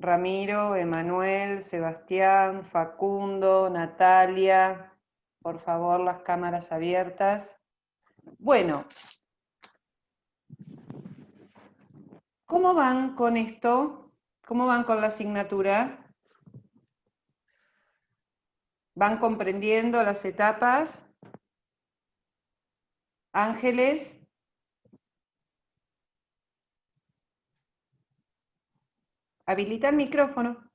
Ramiro, Emanuel, Sebastián, Facundo, Natalia, por favor, las cámaras abiertas. Bueno, ¿cómo van con esto? ¿Cómo van con la asignatura? ¿Van comprendiendo las etapas? Ángeles. Habilita el micrófono.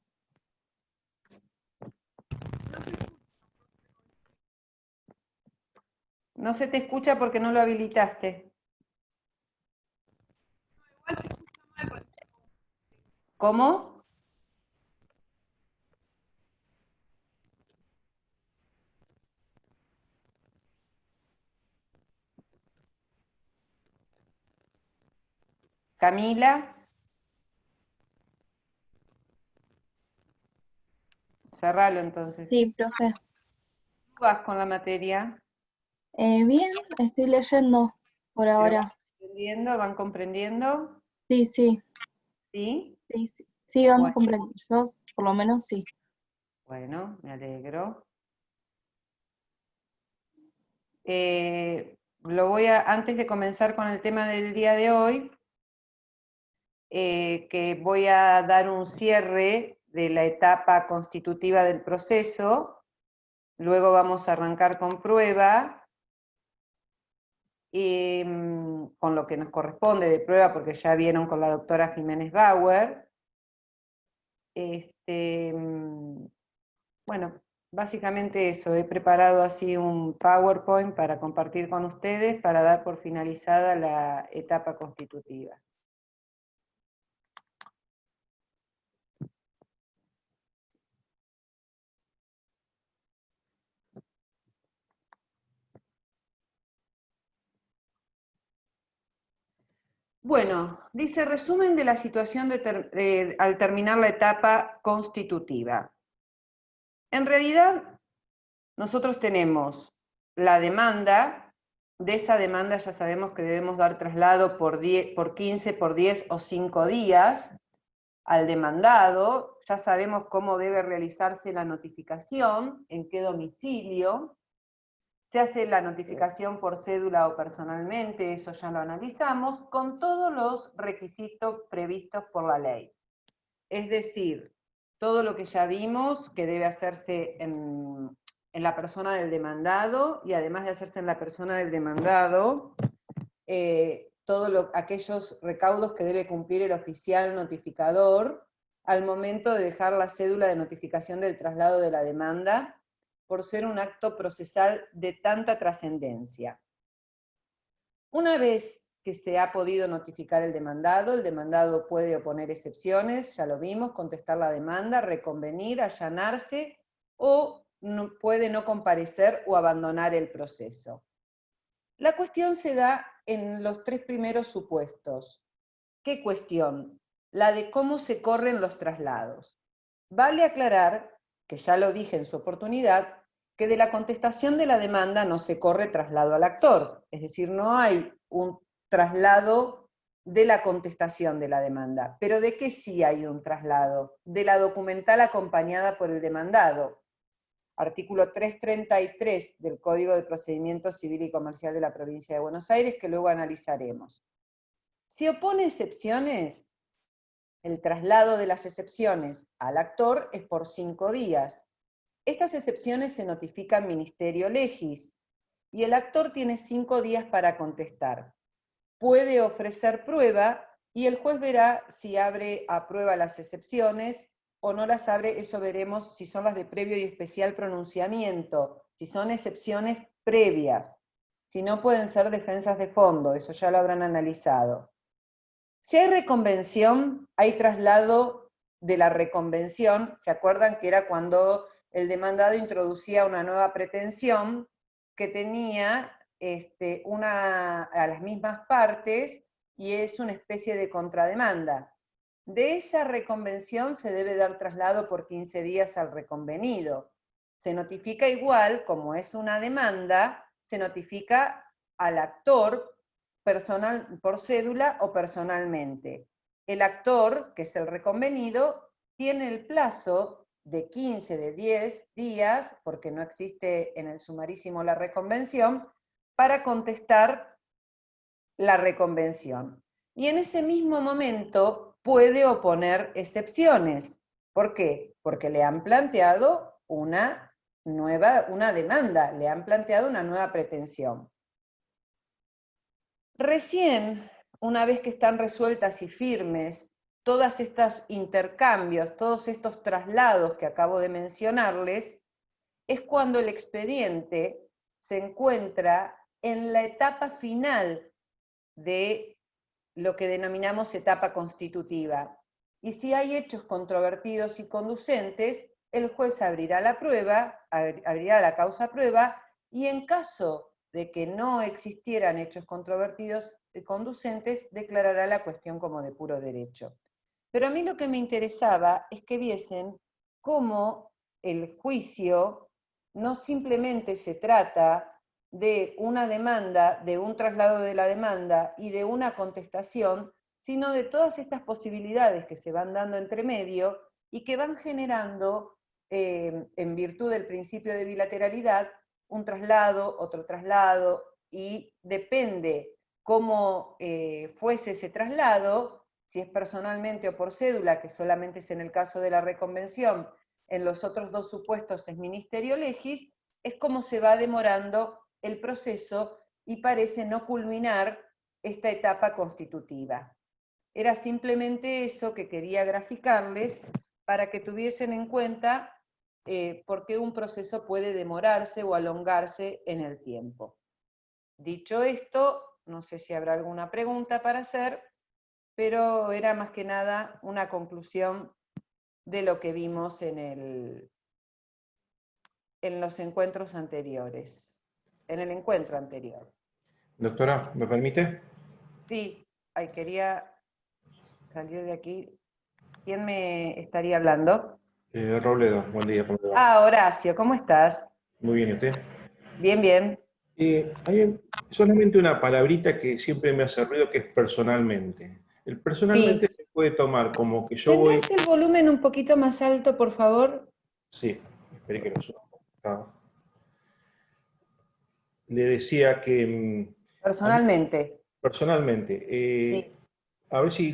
No se te escucha porque no lo habilitaste. ¿Cómo? Camila. Cerralo entonces. Sí, profe. ¿Cómo vas con la materia? Bien, estoy leyendo por ¿Pero van ahora. comprendiendo? ¿Van comprendiendo? Sí, sí, ¿Sí? sí, sí, sí, vamos Bueno, comprendiendo. Yo, por lo menos, sí. bueno, me alegro. Antes de comenzar con el tema del día de hoy, que voy a dar un cierre de la etapa constitutiva del proceso, luego vamos a arrancar con prueba, con lo que nos corresponde de prueba, porque ya vieron con la doctora Jiménez Bauer. Bueno, básicamente eso, he preparado así un PowerPoint para compartir con ustedes para dar por finalizada la etapa constitutiva. Bueno, dice resumen de la situación al terminar la etapa constitutiva. En realidad, nosotros tenemos la demanda, de esa demanda ya sabemos que debemos dar traslado por 15, por 10 o 5 días al demandado, ya sabemos cómo debe realizarse la notificación, en qué domicilio, se hace la notificación por cédula o personalmente, eso ya lo analizamos, con todos los requisitos previstos por la ley. Es decir, todo lo que ya vimos que debe hacerse en la persona del demandado, y además de hacerse en la persona del demandado, todos aquellos recaudos que debe cumplir el oficial notificador al momento de dejar la cédula de notificación del traslado de la demanda, por ser un acto procesal de tanta trascendencia. Una vez que se ha podido notificar el demandado puede oponer excepciones, ya lo vimos, contestar la demanda, reconvenir, allanarse, o puede no comparecer o abandonar el proceso. La cuestión se da en los 3 primeros supuestos. ¿Qué cuestión? La de cómo se corren los traslados. Vale aclarar, que ya lo dije en su oportunidad, que de la contestación de la demanda no se corre traslado al actor, es decir, no hay un traslado de la contestación de la demanda. ¿Pero de qué sí hay un traslado? De la documental acompañada por el demandado. Artículo 333 del Código de Procedimiento Civil y Comercial de la Provincia de Buenos Aires, que luego analizaremos. Si opone excepciones, el traslado de las excepciones al actor es por 5 días. Estas excepciones se notifican Ministerio Legis, y el actor tiene 5 días para contestar. Puede ofrecer prueba, y el juez verá si abre a prueba las excepciones o no las abre. Eso veremos si son las de previo y especial pronunciamiento, si son excepciones previas. Si no, pueden ser defensas de fondo, eso ya lo habrán analizado. Si hay reconvención, hay traslado de la reconvención. ¿Se acuerdan que era cuando el demandado introducía una nueva pretensión que tenía a las mismas partes, y es una especie de contrademanda? De esa reconvención se debe dar traslado por 15 días al reconvenido. Se notifica igual, como es una demanda, se notifica al actor personal, por cédula o personalmente. El actor, que es el reconvenido, tiene el plazo de 15, de 10 días, porque no existe en el sumarísimo la reconvención, para contestar la reconvención. Y en ese mismo momento puede oponer excepciones. ¿Por qué? Porque le han planteado una demanda, le han planteado una nueva pretensión. Recién, una vez que están resueltas y firmes todos estos intercambios, todos estos traslados que acabo de mencionarles, es cuando el expediente se encuentra en la etapa final de lo que denominamos etapa constitutiva. Y si hay hechos controvertidos y conducentes, el juez abrirá la prueba, abrirá la causa prueba, y en caso de que no existieran hechos controvertidos y conducentes, declarará la cuestión como de puro derecho. Pero a mí lo que me interesaba es que viesen cómo el juicio no simplemente se trata de una demanda, de un traslado de la demanda y de una contestación, sino de todas estas posibilidades que se van dando entre medio y que van generando, en virtud del principio de bilateralidad, un traslado, otro traslado, y depende cómo fuese ese traslado, si es personalmente o por cédula, que solamente es en el caso de la reconvención, en los otros dos supuestos es ministerio legis, es como se va demorando el proceso y parece no culminar esta etapa constitutiva. Era simplemente eso que quería graficarles para que tuviesen en cuenta por qué un proceso puede demorarse o alongarse en el tiempo. Dicho esto, no sé si habrá alguna pregunta para hacer, pero era más que nada una conclusión de lo que vimos en los encuentros anteriores, en el encuentro anterior. Doctora, ¿me permite? Sí, quería salir de aquí. ¿Quién me estaría hablando? Robledo, buen día, ¿cómo le va? Ah, Horacio, ¿cómo estás? Muy bien, ¿y usted? Bien, bien. Hay solamente una palabrita que siempre me hace ruido, que es personalmente. El Sí. personalmente se puede tomar como que yo voy... ¿Tendrás el volumen un poquito más alto, por favor? Sí, esperé que lo suba. Le decía que a mí, Personalmente. personalmente, Sí. a ver si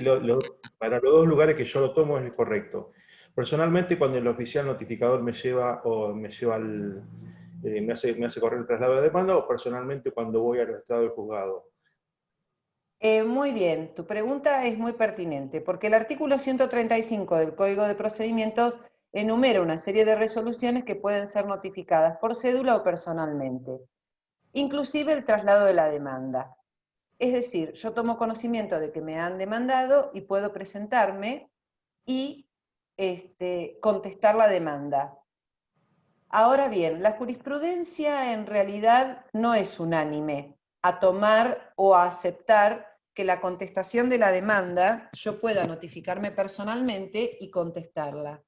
para los dos lugares que yo lo tomo es correcto. Personalmente, cuando el oficial notificador me lleva o me lleva me hace correr el traslado de la demanda, o personalmente cuando voy al estrado del juzgado. Muy bien, tu pregunta es muy pertinente, porque el artículo 135 del Código de Procedimientos enumera una serie de resoluciones que pueden ser notificadas por cédula o personalmente, inclusive el traslado de la demanda. Es decir, yo tomo conocimiento de que me han demandado y puedo presentarme y contestar la demanda. Ahora bien, la jurisprudencia en realidad no es unánime a tomar o a aceptar que la contestación de la demanda yo pueda notificarme personalmente y contestarla.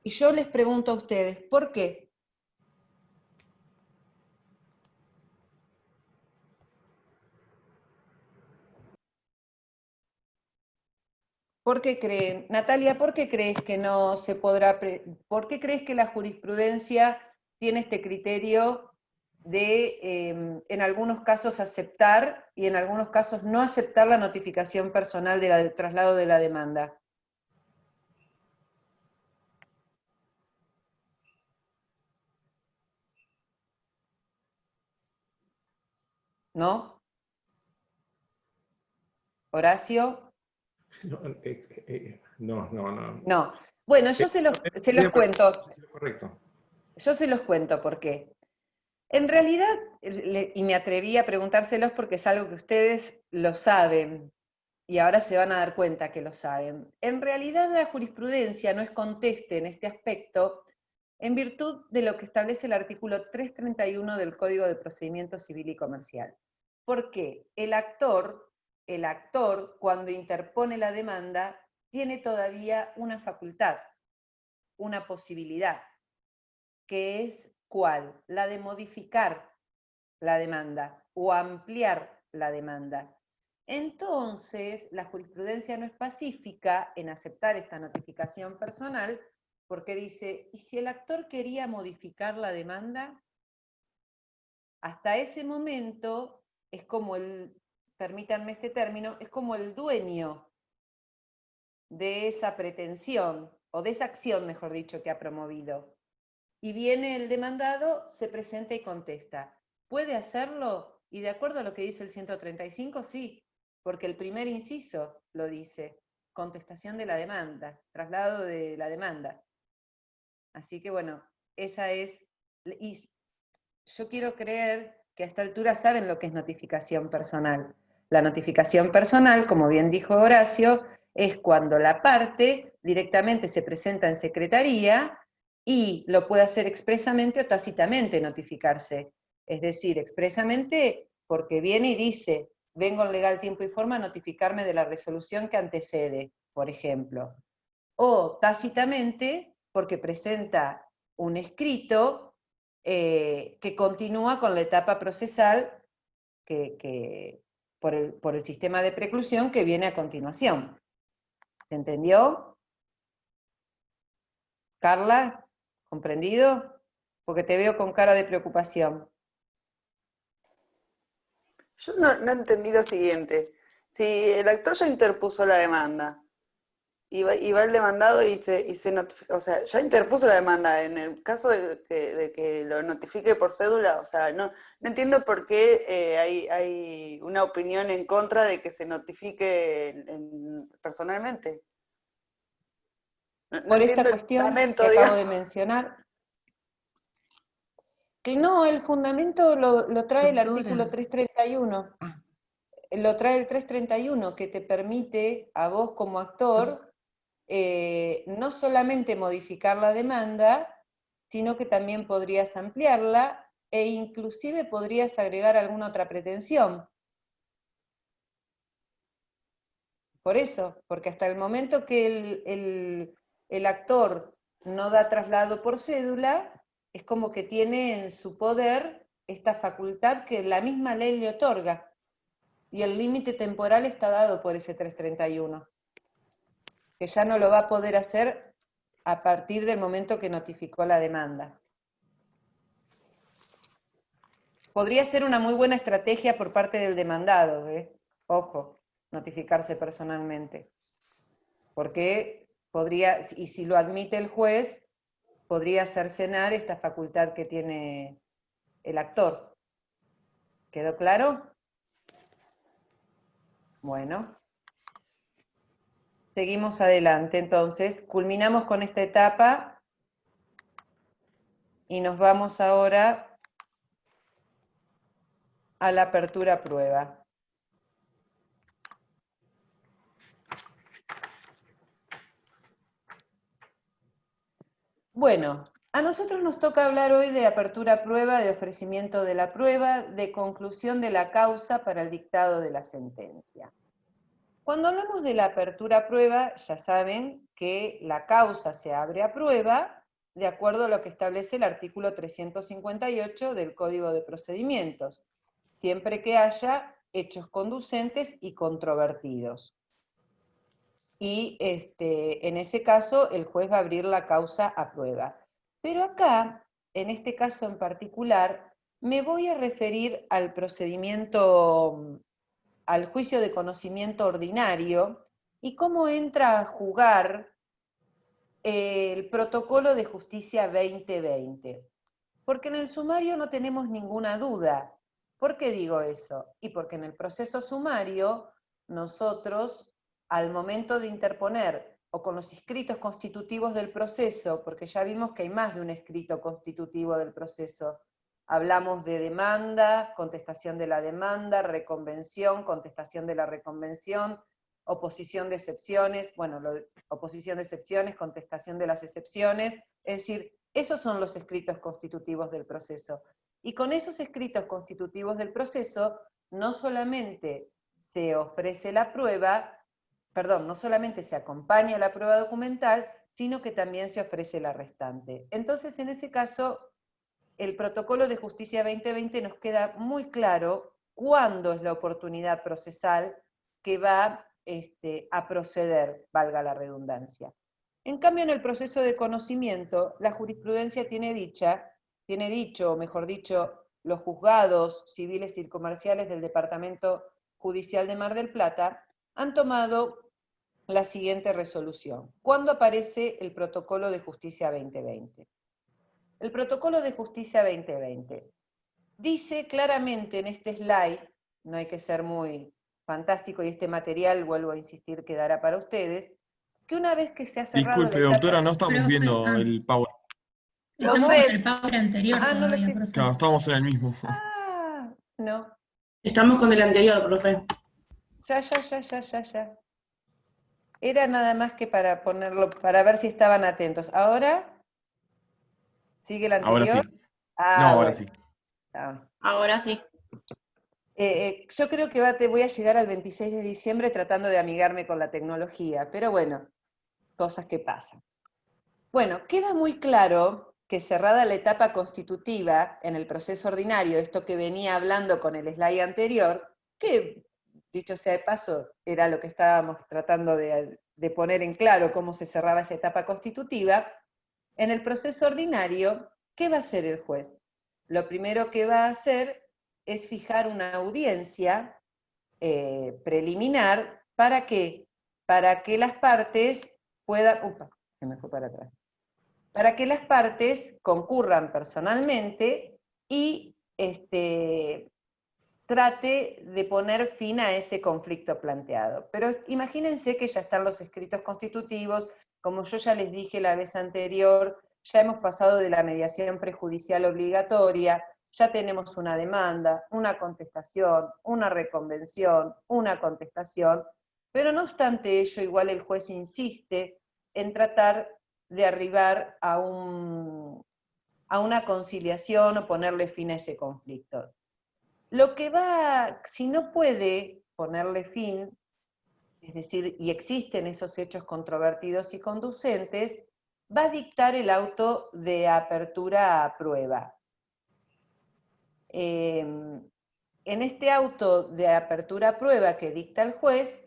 Y yo les pregunto a ustedes, ¿por qué? ¿Por qué creen? Natalia, ¿por qué crees que no se podrá, por qué crees que la jurisprudencia tiene este criterio de, en algunos casos, aceptar y en algunos casos no aceptar la notificación personal del traslado de la demanda? ¿No? ¿Horacio? No. No. Bueno, yo se Estoy de los acuerdo, cuento. es lo correcto. Yo se los cuento por qué. En realidad, y me atreví a preguntárselos porque es algo que ustedes lo saben, y ahora se van a dar cuenta que lo saben. En realidad la jurisprudencia no es conteste en este aspecto en virtud de lo que establece el artículo 331 del Código de Procedimiento Civil y Comercial. Porque el actor, cuando interpone la demanda, tiene todavía una facultad, una posibilidad, que es ¿cuál? La de modificar la demanda o ampliar la demanda. Entonces, la jurisprudencia no es pacífica en aceptar esta notificación personal, porque dice, ¿y si el actor quería modificar la demanda? Hasta ese momento es como permítanme este término, es como el dueño de esa pretensión, o de esa acción, mejor dicho, que ha promovido. Y viene el demandado, se presenta y contesta. ¿Puede hacerlo? Y de acuerdo a lo que dice el 135, sí, porque el primer inciso lo dice, contestación de la demanda, traslado de la demanda. Así que bueno, esa es, y yo quiero creer que a esta altura saben lo que es notificación personal. La notificación personal, como bien dijo Horacio, es cuando la parte directamente se presenta en secretaría y lo puede hacer expresamente o tácitamente notificarse. Es decir, expresamente porque viene y dice, vengo en legal tiempo y forma a notificarme de la resolución que antecede, por ejemplo. O tácitamente porque presenta un escrito que continúa con la etapa procesal por el sistema de preclusión que viene a continuación. ¿Se entendió? Carla, ¿comprendido? Porque te veo con cara de preocupación. Yo no entendí lo siguiente. Si el actor ya interpuso la demanda, y va el demandado y se notifica, o sea, ya interpuso la demanda, en el caso de que lo notifique por cédula, o sea, no entiendo por qué hay una opinión en contra de que se notifique personalmente. No Por esta entiendo el cuestión fundamento, que acabo de digamos. mencionar, que no, el fundamento lo trae el Doctora. artículo 331. Lo trae el 331, que te permite a vos como actor no solamente modificar la demanda, sino que también podrías ampliarla e inclusive podrías agregar alguna otra pretensión. Por eso, porque hasta el momento que el actor no da traslado por cédula, es como que tiene en su poder esta facultad que la misma ley le otorga. Y el límite temporal está dado por ese 331, que ya no lo va a poder hacer a partir del momento que notificó la demanda. Podría ser una muy buena estrategia por parte del demandado, ojo, notificarse personalmente, porque podría, y si lo admite el juez, podría cercenar esta facultad que tiene el actor. ¿Quedó claro? Bueno. Seguimos adelante, entonces, culminamos con esta etapa y nos vamos ahora a la apertura a prueba. Bueno, a nosotros nos toca hablar hoy de apertura a prueba, de ofrecimiento de la prueba, de conclusión de la causa para el dictado de la sentencia. Cuando hablamos de la apertura a prueba, ya saben que la causa se abre a prueba de acuerdo a lo que establece el artículo 358 del Código de Procedimientos, siempre que haya hechos conducentes y controvertidos. Y en ese caso el juez va a abrir la causa a prueba. Pero acá, en este caso en particular, me voy a referir al procedimiento, al juicio de conocimiento ordinario y cómo entra a jugar el protocolo de justicia 2020. Porque en el sumario no tenemos ninguna duda. ¿Por qué digo eso? Y porque en el proceso sumario nosotros, al momento de interponer, o con los escritos constitutivos del proceso, porque ya vimos que hay más de un escrito constitutivo del proceso, hablamos de demanda, contestación de la demanda, reconvención, contestación de la reconvención, oposición de excepciones, bueno, oposición de excepciones, contestación de las excepciones, es decir, esos son los escritos constitutivos del proceso. Y con esos escritos constitutivos del proceso, no solamente se ofrece la prueba, perdón, no solamente se acompaña la prueba documental, sino que también se ofrece la restante. Entonces, en ese caso, el protocolo de justicia 2020 nos queda muy claro cuándo es la oportunidad procesal que va a proceder, valga la redundancia. En cambio, en el proceso de conocimiento, la jurisprudencia tiene dicho, o mejor dicho, los juzgados civiles y comerciales del Departamento Judicial de Mar del Plata han tomado la siguiente resolución. ¿Cuándo aparece el Protocolo de Justicia 2020? El Protocolo de Justicia 2020 dice claramente en este slide, no hay que ser muy fantástico y este material, vuelvo a insistir, quedará para ustedes, que una vez que se ha cerrado Disculpe, la etapa... doctora, no estamos Profe, viendo el Power. estamos ¿Cómo? en el power anterior Ah, no lo todavía, estoy... profe. Claro, estamos en el mismo. Ah, no. Estamos con el anterior, profe. Ya. Era nada más que para ponerlo, para ver si estaban atentos. ¿Ahora? ¿Sigue el Ahora sí. anterior? Ah, No, ahora bueno. sí. Ah. Ahora sí. Yo creo que voy a llegar al 26 de diciembre tratando de amigarme con la tecnología, pero bueno, cosas que pasan. Bueno, queda muy claro que cerrada la etapa constitutiva en el proceso ordinario, esto que venía hablando con el slide anterior, que dicho sea de paso, era lo que estábamos tratando de poner en claro cómo se cerraba esa etapa constitutiva, en el proceso ordinario, ¿qué va a hacer el juez? Lo primero que va a hacer es fijar una audiencia preliminar, ¿para qué? Para que las partes puedan... se me fue para atrás. Para que las partes concurran personalmente y trate de poner fin a ese conflicto planteado. Pero imagínense que ya están los escritos constitutivos, como yo ya les dije la vez anterior, ya hemos pasado de la mediación prejudicial obligatoria, ya tenemos una demanda, una contestación, una reconvención, una contestación, pero no obstante ello, igual el juez insiste en tratar de arribar a una conciliación o ponerle fin a ese conflicto. Lo que si no puede ponerle fin, es decir, y existen esos hechos controvertidos y conducentes, va a dictar el auto de apertura a prueba. En este auto de apertura a prueba que dicta el juez,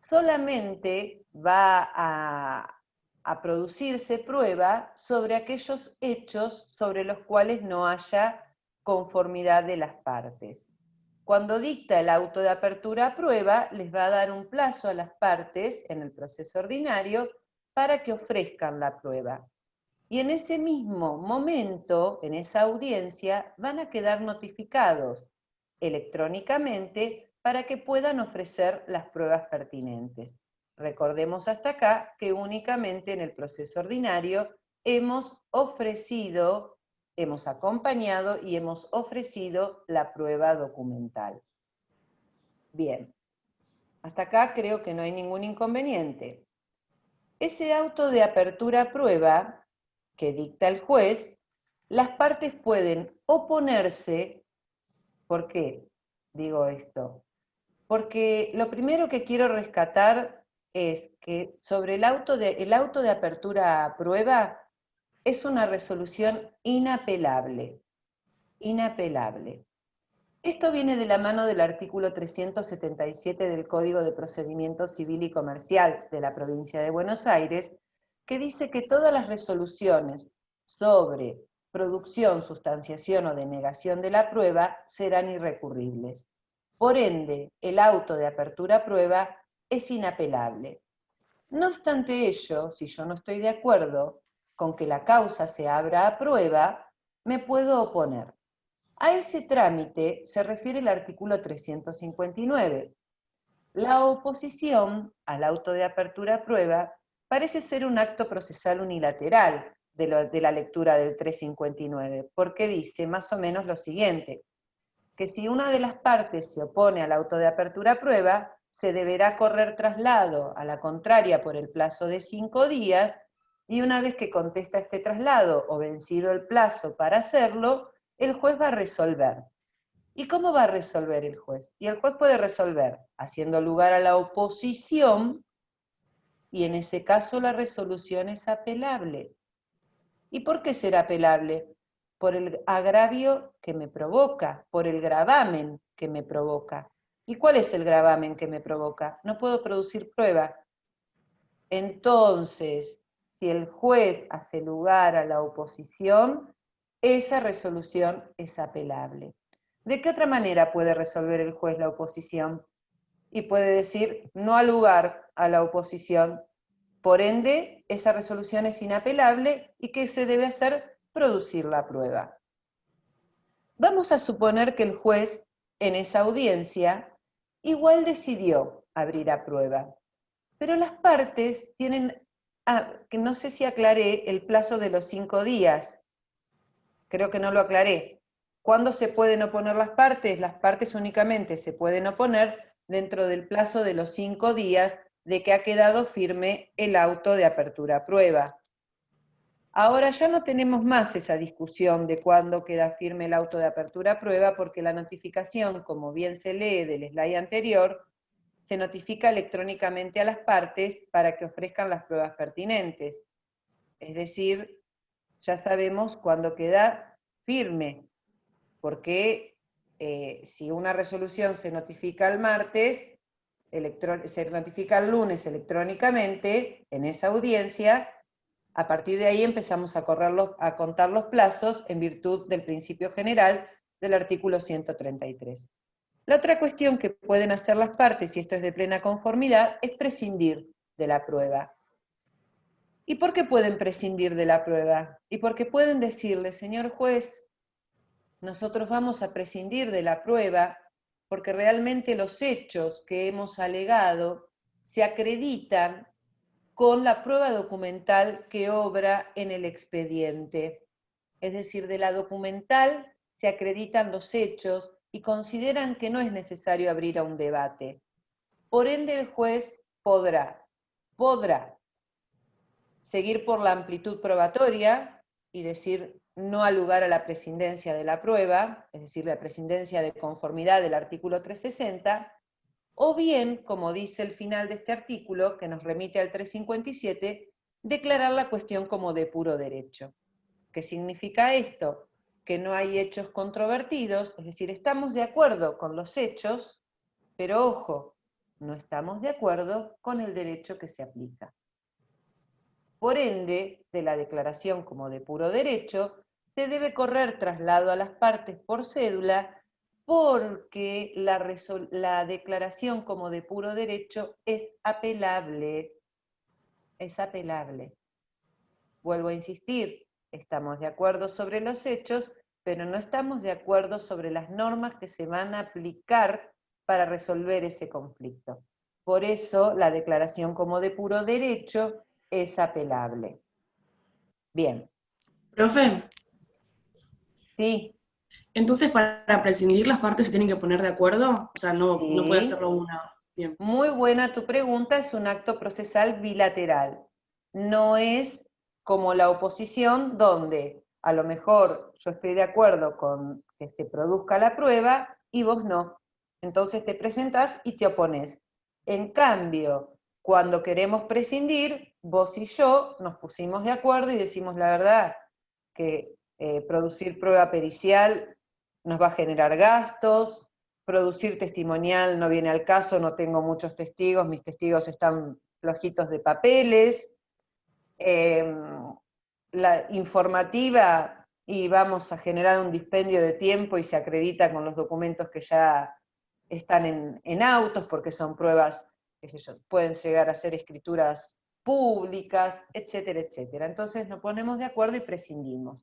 solamente va a producirse prueba sobre aquellos hechos sobre los cuales no haya conformidad de las partes. Cuando dicta el auto de apertura a prueba, les va a dar un plazo a las partes en el proceso ordinario para que ofrezcan la prueba. Y en ese mismo momento, en esa audiencia, van a quedar notificados electrónicamente para que puedan ofrecer las pruebas pertinentes. Recordemos hasta acá que únicamente en el proceso ordinario hemos acompañado y hemos ofrecido la prueba documental. Bien, hasta acá creo que no hay ningún inconveniente. Ese auto de apertura a prueba que dicta el juez, las partes pueden oponerse. ¿Por qué digo esto? Porque lo primero que quiero rescatar es que sobre el auto de apertura a prueba es una resolución inapelable. Inapelable. Esto viene de la mano del artículo 377 del Código de Procedimiento Civil y Comercial de la provincia de Buenos Aires, que dice que todas las resoluciones sobre producción, sustanciación o denegación de la prueba serán irrecurribles. Por ende, el auto de apertura a prueba es inapelable. No obstante ello, si yo no estoy de acuerdo con que la causa se abra a prueba, me puedo oponer. A ese trámite se refiere el artículo 359. La oposición al auto de apertura a prueba parece ser un acto procesal unilateral de la lectura del 359, porque dice más o menos lo siguiente, que si una de las partes se opone al auto de apertura a prueba, se deberá correr traslado a la contraria por el plazo de 5 días, y una vez que contesta este traslado o vencido el plazo para hacerlo, el juez va a resolver. ¿Y cómo va a resolver el juez? Y el juez puede resolver haciendo lugar a la oposición, y en ese caso la resolución es apelable. ¿Y por qué será apelable? Por el agravio que me provoca, por el gravamen que me provoca. ¿Y cuál es el gravamen que me provoca? No puedo producir prueba. Entonces, si el juez hace lugar a la oposición, esa resolución es apelable. ¿De qué otra manera puede resolver el juez la oposición? Y puede decir, no ha lugar a la oposición. Por ende, esa resolución es inapelable y ¿qué se debe hacer? Producir la prueba. Vamos a suponer que el juez, en esa audiencia, igual decidió abrir a prueba, pero las partes tienen, que no sé si aclaré el plazo de los 5 días, creo que no lo aclaré. ¿Cuándo se pueden oponer las partes? Las partes únicamente se pueden oponer dentro del plazo de los 5 días de que ha quedado firme el auto de apertura a prueba. Ahora ya no tenemos más esa discusión de cuándo queda firme el auto de apertura a prueba, porque la notificación, como bien se lee del slide anterior, se notifica electrónicamente a las partes para que ofrezcan las pruebas pertinentes. Es decir, ya sabemos cuándo queda firme, porque si una resolución se notifica el martes, se notifica el lunes electrónicamente en esa audiencia. A partir de ahí empezamos a contar los plazos en virtud del principio general del artículo 133. La otra cuestión que pueden hacer las partes, y esto es de plena conformidad, es prescindir de la prueba. ¿Y por qué pueden prescindir de la prueba? Y porque pueden decirle, señor juez, nosotros vamos a prescindir de la prueba porque realmente los hechos que hemos alegado se acreditan con la prueba documental que obra en el expediente. Es decir, de la documental se acreditan los hechos y consideran que no es necesario abrir a un debate. Por ende, el juez podrá seguir por la amplitud probatoria y decir no al lugar a la prescindencia de la prueba, es decir, la prescindencia de conformidad del artículo 360, o bien, como dice el final de este artículo, que nos remite al 357, declarar la cuestión como de puro derecho. ¿Qué significa esto? Que no hay hechos controvertidos, es decir, estamos de acuerdo con los hechos, pero ojo, no estamos de acuerdo con el derecho que se aplica. Por ende, de la declaración como de puro derecho, se debe correr traslado a las partes por cédula, porque la declaración como de puro derecho es apelable. Es apelable. Vuelvo a insistir, estamos de acuerdo sobre los hechos, pero no estamos de acuerdo sobre las normas que se van a aplicar para resolver ese conflicto. Por eso, la declaración como de puro derecho es apelable. Bien. Profe, Sí. entonces para prescindir las partes se tienen que poner de acuerdo, o sea, no puede Sí. hacerlo una. Bien. Muy buena tu pregunta, es un acto procesal bilateral. No es como la oposición, donde a lo mejor yo estoy de acuerdo con que se produzca la prueba y vos no. Entonces te presentás y te opones. En cambio, cuando queremos prescindir, vos y yo nos pusimos de acuerdo y decimos la verdad, que producir prueba pericial nos va a generar gastos, producir testimonial no viene al caso, no tengo muchos testigos, mis testigos están flojitos de papeles, la informativa, y vamos a generar un dispendio de tiempo y se acredita con los documentos que ya están en autos, porque son pruebas, qué sé yo, pueden llegar a ser escrituras públicas, etcétera, etcétera. Entonces nos ponemos de acuerdo y prescindimos.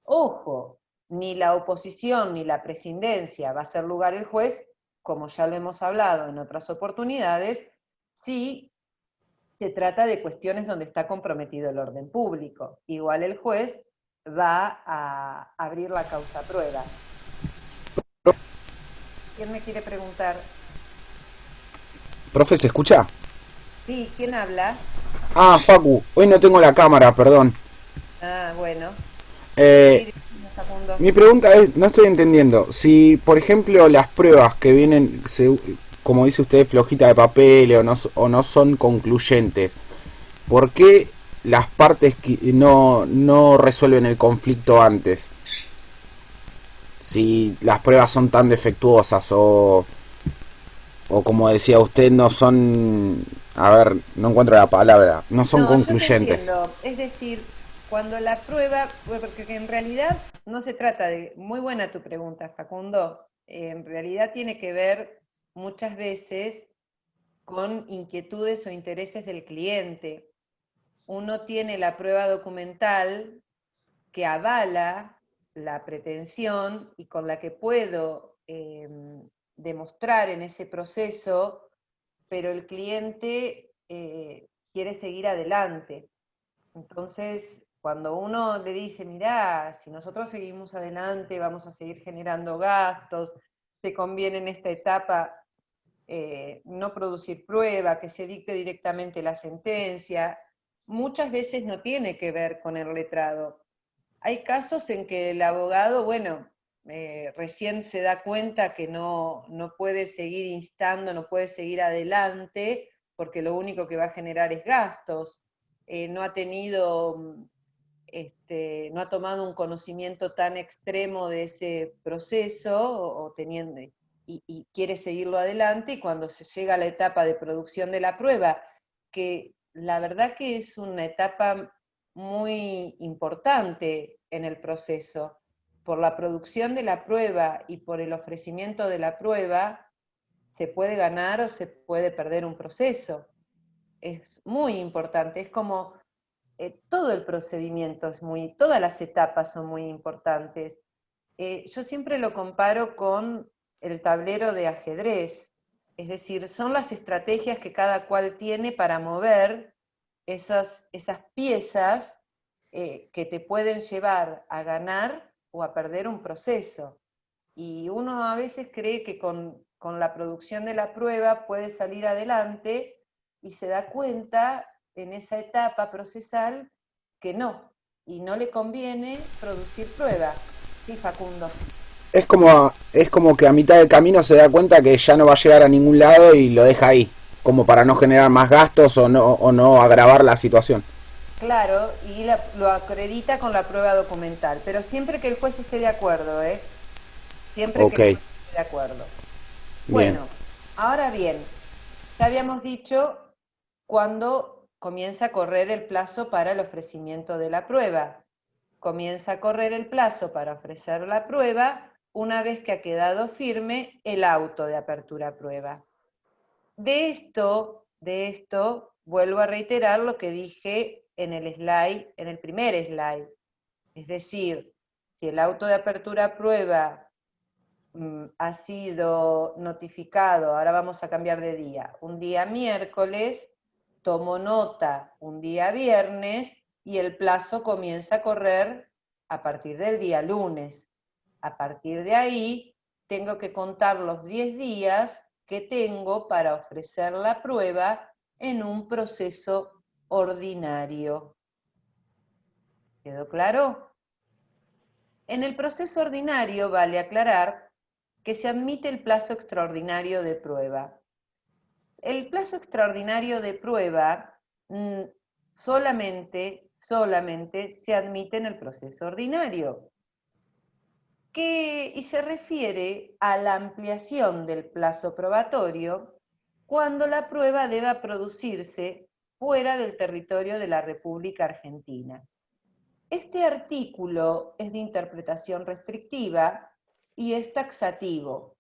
Ojo, ni la oposición ni la prescindencia va a ser lugar el juez, como ya lo hemos hablado en otras oportunidades, si se trata de cuestiones donde está comprometido el orden público. Igual el juez va a abrir la causa a prueba. ¿Quién me quiere preguntar? Profe, ¿se escucha? Sí, ¿quién habla? Ah, Facu, hoy no tengo la cámara, perdón. Ah, bueno. Mi pregunta es, no estoy entendiendo, si por ejemplo las pruebas que vienen, como dice usted, flojita de papel o no son concluyentes, ¿por qué las partes no resuelven el conflicto antes? Si las pruebas son tan defectuosas o o como decía usted, no son, a ver, no encuentro la palabra, no son No, yo te concluyentes. entiendo. Es decir, cuando la prueba, porque en realidad no se trata de, muy buena tu pregunta, Facundo, en realidad tiene que ver muchas veces con inquietudes o intereses del cliente. Uno tiene la prueba documental que avala la pretensión y con la que puedo demostrar en ese proceso, pero el cliente quiere seguir adelante. Entonces, cuando uno le dice, mirá, si nosotros seguimos adelante, vamos a seguir generando gastos, te conviene en esta etapa no producir prueba, que se dicte directamente la sentencia, muchas veces no tiene que ver con el letrado. Hay casos en que el abogado, bueno, recién se da cuenta que no puede seguir instando, no puede seguir adelante, porque lo único que va a generar es gastos. No ha tenido, no ha tomado un conocimiento tan extremo de ese proceso, o teniendo, y quiere seguirlo adelante, y cuando se llega a la etapa de producción de la prueba, que la verdad que es una etapa muy importante en el proceso, por la producción de la prueba y por el ofrecimiento de la prueba, se puede ganar o se puede perder un proceso. Es muy importante, es como todo el procedimiento es todas las etapas son muy importantes. Yo siempre lo comparo con el tablero de ajedrez, es decir, son las estrategias que cada cual tiene para mover esas piezas que te pueden llevar a ganar o a perder un proceso. Y uno a veces cree que con la producción de la prueba puede salir adelante y se da cuenta en esa etapa procesal que no, y no le conviene producir prueba. Sí, Facundo. Es como que a mitad del camino se da cuenta que ya no va a llegar a ningún lado y lo deja ahí, como para no generar más gastos o no agravar la situación. Claro, y lo acredita con la prueba documental, pero siempre que el juez esté de acuerdo, ¿eh? Siempre Ok, que el juez esté de acuerdo. bien. Bueno, ahora bien, ya habíamos dicho cuando comienza a correr el plazo para el ofrecimiento de la prueba. Comienza a correr el plazo para ofrecer la prueba una vez que ha quedado firme el auto de apertura a prueba. De esto, vuelvo a reiterar lo que dije en el slide, en el primer slide. Es decir, si el auto de apertura a prueba ha sido notificado, ahora vamos a cambiar de día, un día miércoles, tomo nota un día viernes y el plazo comienza a correr a partir del día lunes. A partir de ahí, tengo que contar los 10 días que tengo para ofrecer la prueba en un proceso ordinario. ¿Quedó claro? En el proceso ordinario vale aclarar que se admite el plazo extraordinario de prueba. El plazo extraordinario de prueba solamente se admite en el proceso ordinario, y se refiere a la ampliación del plazo probatorio cuando la prueba deba producirse fuera del territorio de la República Argentina. Este artículo es de interpretación restrictiva y es taxativo.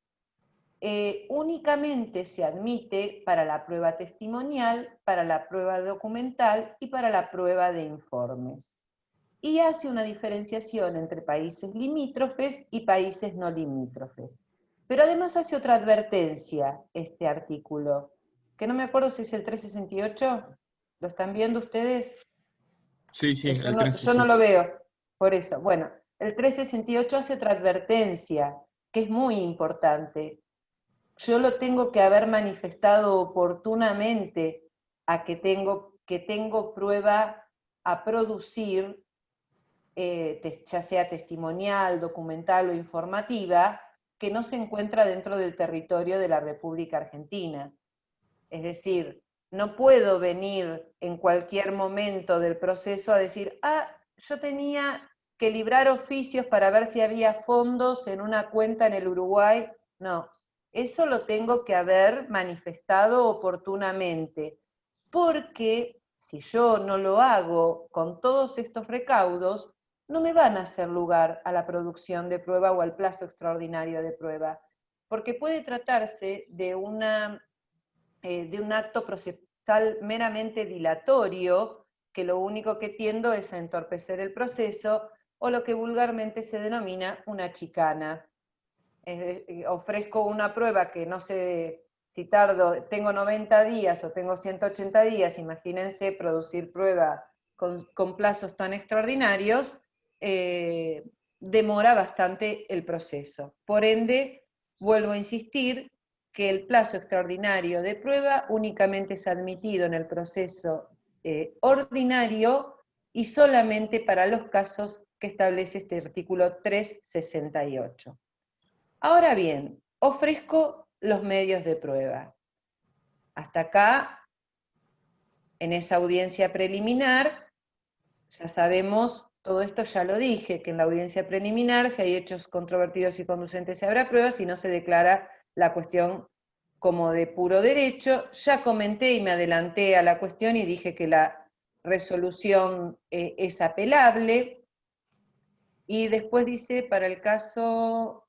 Únicamente se admite para la prueba testimonial, para la prueba documental y para la prueba de informes. Y hace una diferenciación entre países limítrofes y países no limítrofes. Pero además hace otra advertencia este artículo, que no me acuerdo si es el 368, ¿lo están viendo ustedes? Sí, sí, Yo el no, 13, yo no sí. lo veo, por eso. Bueno, el 368 hace otra advertencia, que es muy importante. Yo lo tengo que haber manifestado oportunamente a que tengo prueba a producir, ya sea testimonial, documental o informativa, que no se encuentra dentro del territorio de la República Argentina. Es decir, no puedo venir en cualquier momento del proceso a decir, yo tenía que librar oficios para ver si había fondos en una cuenta en el Uruguay. No, Eso lo tengo que haber manifestado oportunamente, porque si yo no lo hago con todos estos recaudos, no me van a hacer lugar a la producción de prueba o al plazo extraordinario de prueba, porque puede tratarse de un acto procesal meramente dilatorio, que lo único que tiendo es a entorpecer el proceso, o lo que vulgarmente se denomina una chicana. Ofrezco una prueba que no sé si tengo 90 días o tengo 180 días, imagínense producir prueba con plazos tan extraordinarios, demora bastante el proceso. Por ende, vuelvo a insistir que el plazo extraordinario de prueba únicamente es admitido en el proceso ordinario y solamente para los casos que establece este artículo 368. Ahora bien, ofrezco los medios de prueba. Hasta acá, en esa audiencia preliminar, ya sabemos, todo esto ya lo dije, que en la audiencia preliminar, si hay hechos controvertidos y conducentes, se habrá pruebas, si no se declara la cuestión como de puro derecho. Ya comenté y me adelanté a la cuestión y dije que la resolución es apelable. Y después dice, para el caso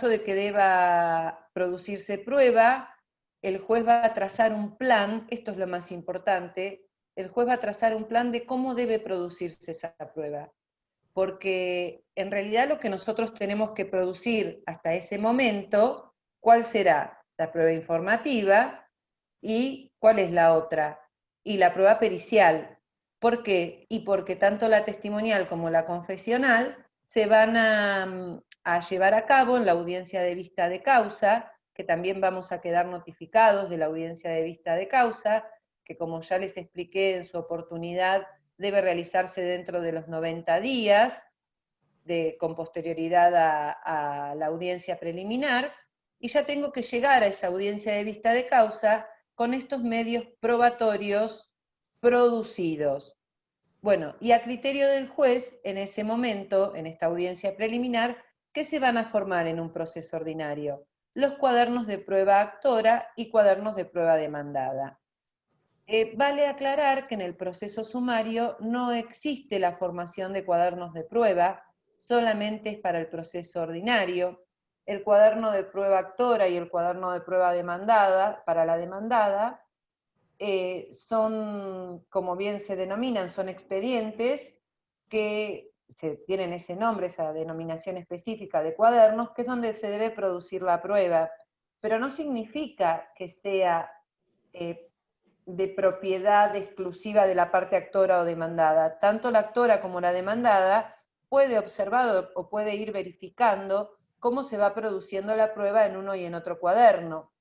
de que deba producirse prueba, el juez va a trazar un plan, esto es lo más importante, el juez va a trazar un plan de cómo debe producirse esa prueba. Porque en realidad lo que nosotros tenemos que producir hasta ese momento, ¿cuál será? La prueba informativa y ¿cuál es la otra? Y la prueba pericial. ¿Por qué? Y porque tanto la testimonial como la confesional se van a llevar a cabo en la audiencia de vista de causa, que también vamos a quedar notificados de la audiencia de vista de causa, que como ya les expliqué en su oportunidad, debe realizarse dentro de los 90 días, con posterioridad a la audiencia preliminar, y ya tengo que llegar a esa audiencia de vista de causa con estos medios probatorios producidos. Bueno, y a criterio del juez, en ese momento, en esta audiencia preliminar, ¿qué se van a formar en un proceso ordinario? Los cuadernos de prueba actora y cuadernos de prueba demandada. Vale aclarar que en el proceso sumario no existe la formación de cuadernos de prueba, solamente es para el proceso ordinario. El cuaderno de prueba actora y el cuaderno de prueba demandada, para la demandada, son, como bien se denominan, son expedientes que tienen ese nombre, esa denominación específica de cuadernos, que es donde se debe producir la prueba. Pero no significa que sea de propiedad exclusiva de la parte actora o demandada. Tanto la actora como la demandada puede observar o puede ir verificando cómo se va produciendo la prueba en uno y en otro cuaderno.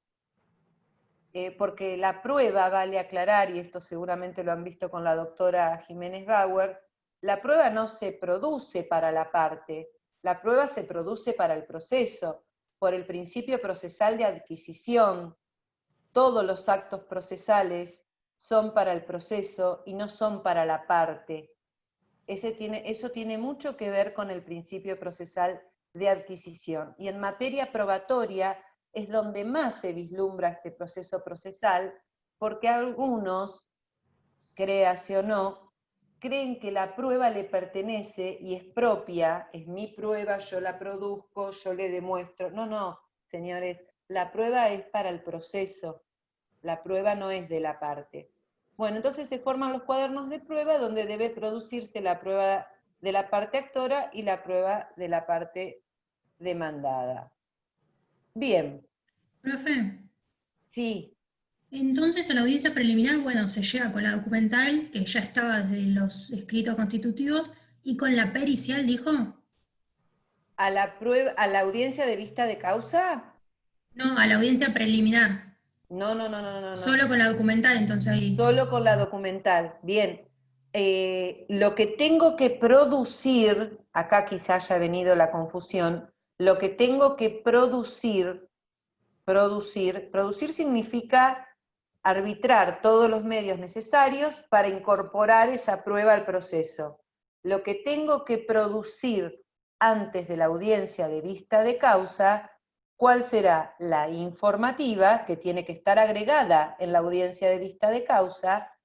Porque la prueba, vale aclarar, y esto seguramente lo han visto con la doctora Jiménez Bauer, la prueba no se produce para la parte, la prueba se produce para el proceso, por el principio procesal de adquisición. Todos los actos procesales son para el proceso y no son para la parte. Eso tiene mucho que ver con el principio procesal de adquisición. Y en materia probatoria es donde más se vislumbra este proceso procesal, porque algunos, créase o no, creen que la prueba le pertenece y es propia, es mi prueba, yo la produzco, yo le demuestro. No, no, señores, la prueba es para el proceso, la prueba no es de la parte. Bueno, entonces se forman los cuadernos de prueba donde debe producirse la prueba de la parte actora y la prueba de la parte demandada. Bien, Profe, sí, entonces a la audiencia preliminar, bueno, se llega con la documental, que ya estaba desde los escritos constitutivos, y con la pericial, dijo. a la audiencia de vista de causa, No, a la audiencia preliminar. no. Solo con la documental, entonces ahí. Solo con la documental. Bien. Lo que tengo que producir, acá quizá haya venido la confusión, lo que tengo que producir significa arbitrar todos los medios necesarios para incorporar esa prueba al proceso. Lo que tengo que producir antes de la audiencia de vista de causa cuál será la informativa, que tiene que estar agregada en la audiencia de vista de causa,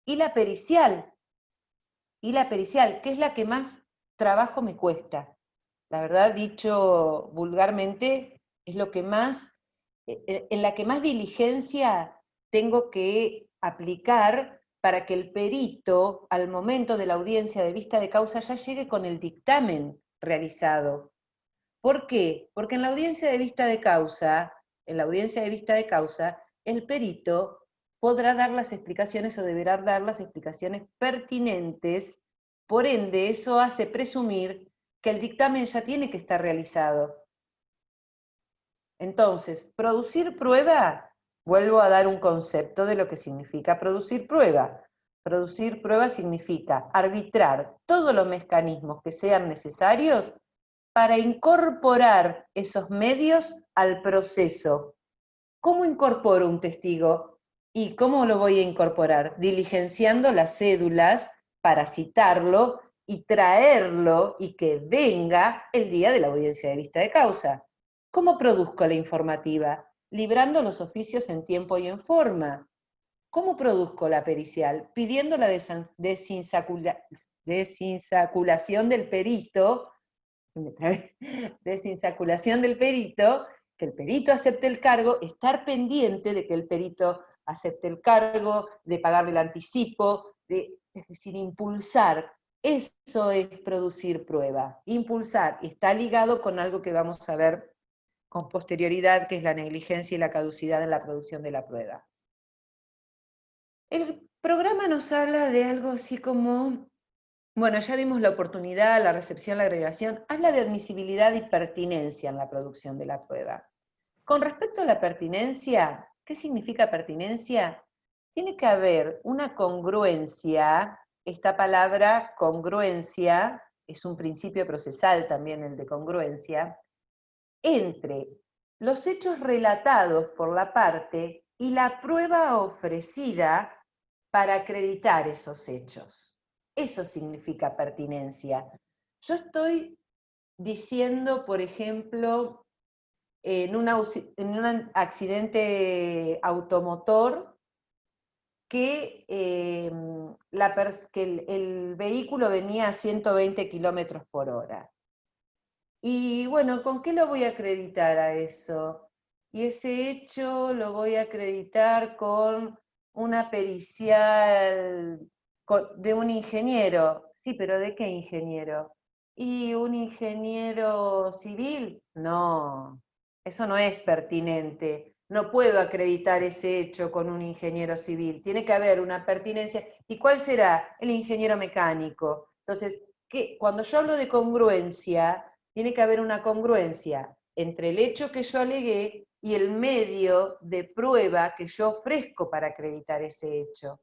y la pericial. Y la pericial, que es la que más trabajo me cuesta. La verdad, dicho vulgarmente, es lo que más, en la que más diligencia tengo que aplicar para que el perito, al momento de la audiencia de vista de causa, ya llegue con el dictamen realizado. ¿Por qué? Porque en la audiencia de vista de causa, el perito podrá dar las explicaciones o deberá dar las explicaciones pertinentes, por ende, eso hace presumir que el dictamen ya tiene que estar realizado. Entonces, producir prueba, vuelvo a dar un concepto de lo que significa producir prueba. Producir prueba significa arbitrar todos los mecanismos que sean necesarios para incorporar esos medios al proceso. ¿Cómo incorporo un testigo? ¿Y cómo lo voy a incorporar? Diligenciando las cédulas para citarlo y traerlo y que venga el día de la audiencia de vista de causa. ¿Cómo produzco la informativa? Librando los oficios en tiempo y en forma. ¿Cómo produzco la pericial? Pidiendo la desinsaculación del perito, que el perito acepte el cargo, estar pendiente de que el perito acepte el cargo, de pagarle el anticipo, es decir, impulsar. Eso es producir prueba. Impulsar, y está ligado con algo que vamos a ver con posterioridad, que es la negligencia y la caducidad en la producción de la prueba. El programa nos habla de algo así como, bueno, ya vimos la oportunidad, la recepción, la agregación, habla de admisibilidad y pertinencia en la producción de la prueba. Con respecto a la pertinencia, ¿qué significa pertinencia? Tiene que haber una congruencia, esta palabra congruencia, es un principio procesal también el de congruencia, entre los hechos relatados por la parte y la prueba ofrecida para acreditar esos hechos. Eso significa pertinencia. Yo estoy diciendo, por ejemplo, en un accidente automotor que, el vehículo venía a 120 kilómetros por hora. Y bueno, ¿con qué lo voy a acreditar a eso? Y ese hecho lo voy a acreditar con una pericial de un ingeniero. Sí, pero ¿de qué ingeniero? ¿Y un ingeniero civil? No, eso no es pertinente. No puedo acreditar ese hecho con un ingeniero civil. Tiene que haber una pertinencia. ¿Y cuál será? El ingeniero mecánico. Entonces, cuando yo hablo de congruencia, tiene que haber una congruencia entre el hecho que yo alegué y el medio de prueba que yo ofrezco para acreditar ese hecho.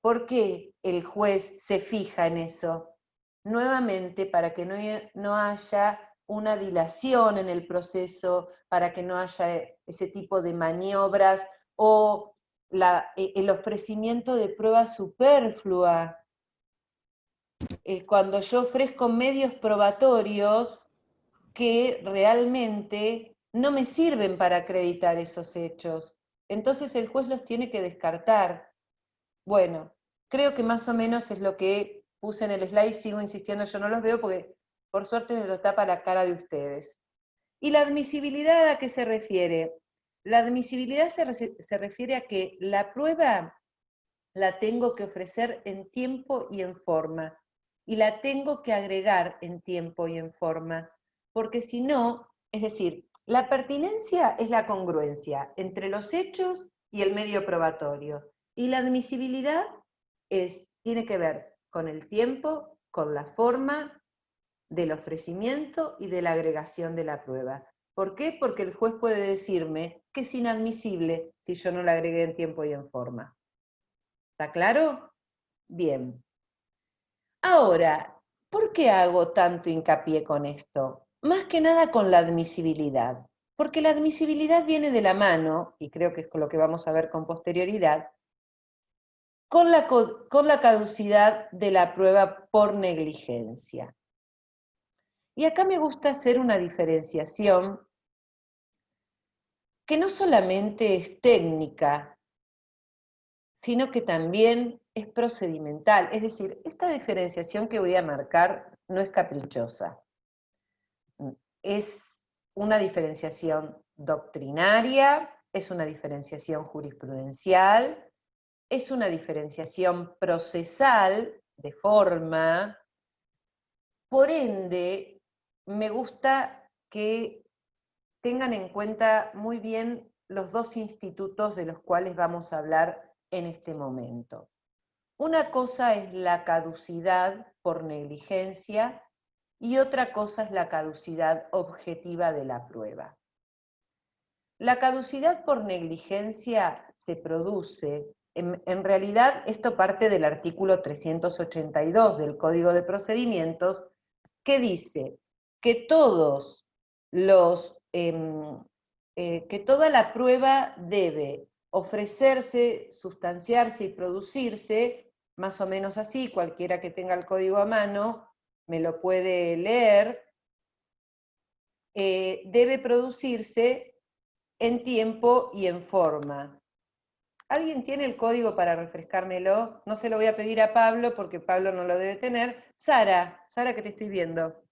¿Por qué el juez se fija en eso? Nuevamente, para que no haya una dilación en el proceso, para que no haya ese tipo de maniobras o el ofrecimiento de prueba superflua. Cuando yo ofrezco medios probatorios que realmente no me sirven para acreditar esos hechos. Entonces el juez los tiene que descartar. Bueno, creo que más o menos es lo que puse en el slide, sigo insistiendo, yo no los veo porque por suerte me lo tapa la cara de ustedes. ¿Y la admisibilidad a qué se refiere? La admisibilidad se refiere a que la prueba la tengo que ofrecer en tiempo y en forma, y la tengo que agregar en tiempo y en forma, porque si no, es decir, la pertinencia es la congruencia entre los hechos y el medio probatorio, y la admisibilidad tiene que ver con el tiempo, con la forma del ofrecimiento y de la agregación de la prueba. ¿Por qué? Porque el juez puede decirme que es inadmisible si yo no la agregué en tiempo y en forma. ¿Está claro? Bien. Ahora, ¿por qué hago tanto hincapié con esto? Más que nada con la admisibilidad. Porque la admisibilidad viene de la mano, y creo que es con lo que vamos a ver con posterioridad, con la caducidad de la prueba por negligencia. Y acá me gusta hacer una diferenciación que no solamente es técnica, sino que también es procedimental. Es decir, esta diferenciación que voy a marcar no es caprichosa. Es una diferenciación doctrinaria, es una diferenciación jurisprudencial, es una diferenciación procesal de forma. Por ende, me gusta que tengan en cuenta muy bien los dos institutos de los cuales vamos a hablar en este momento. Una cosa es la caducidad por negligencia y otra cosa es la caducidad objetiva de la prueba. La caducidad por negligencia se produce, en realidad esto parte del artículo 382 del Código de Procedimientos, que dice que que toda la prueba debe ofrecerse, sustanciarse y producirse, más o menos así, cualquiera que tenga el código a mano me lo puede leer, debe producirse en tiempo y en forma. ¿Alguien tiene el código para refrescármelo? No se lo voy a pedir a Pablo porque Pablo no lo debe tener. Sara, que te estoy viendo.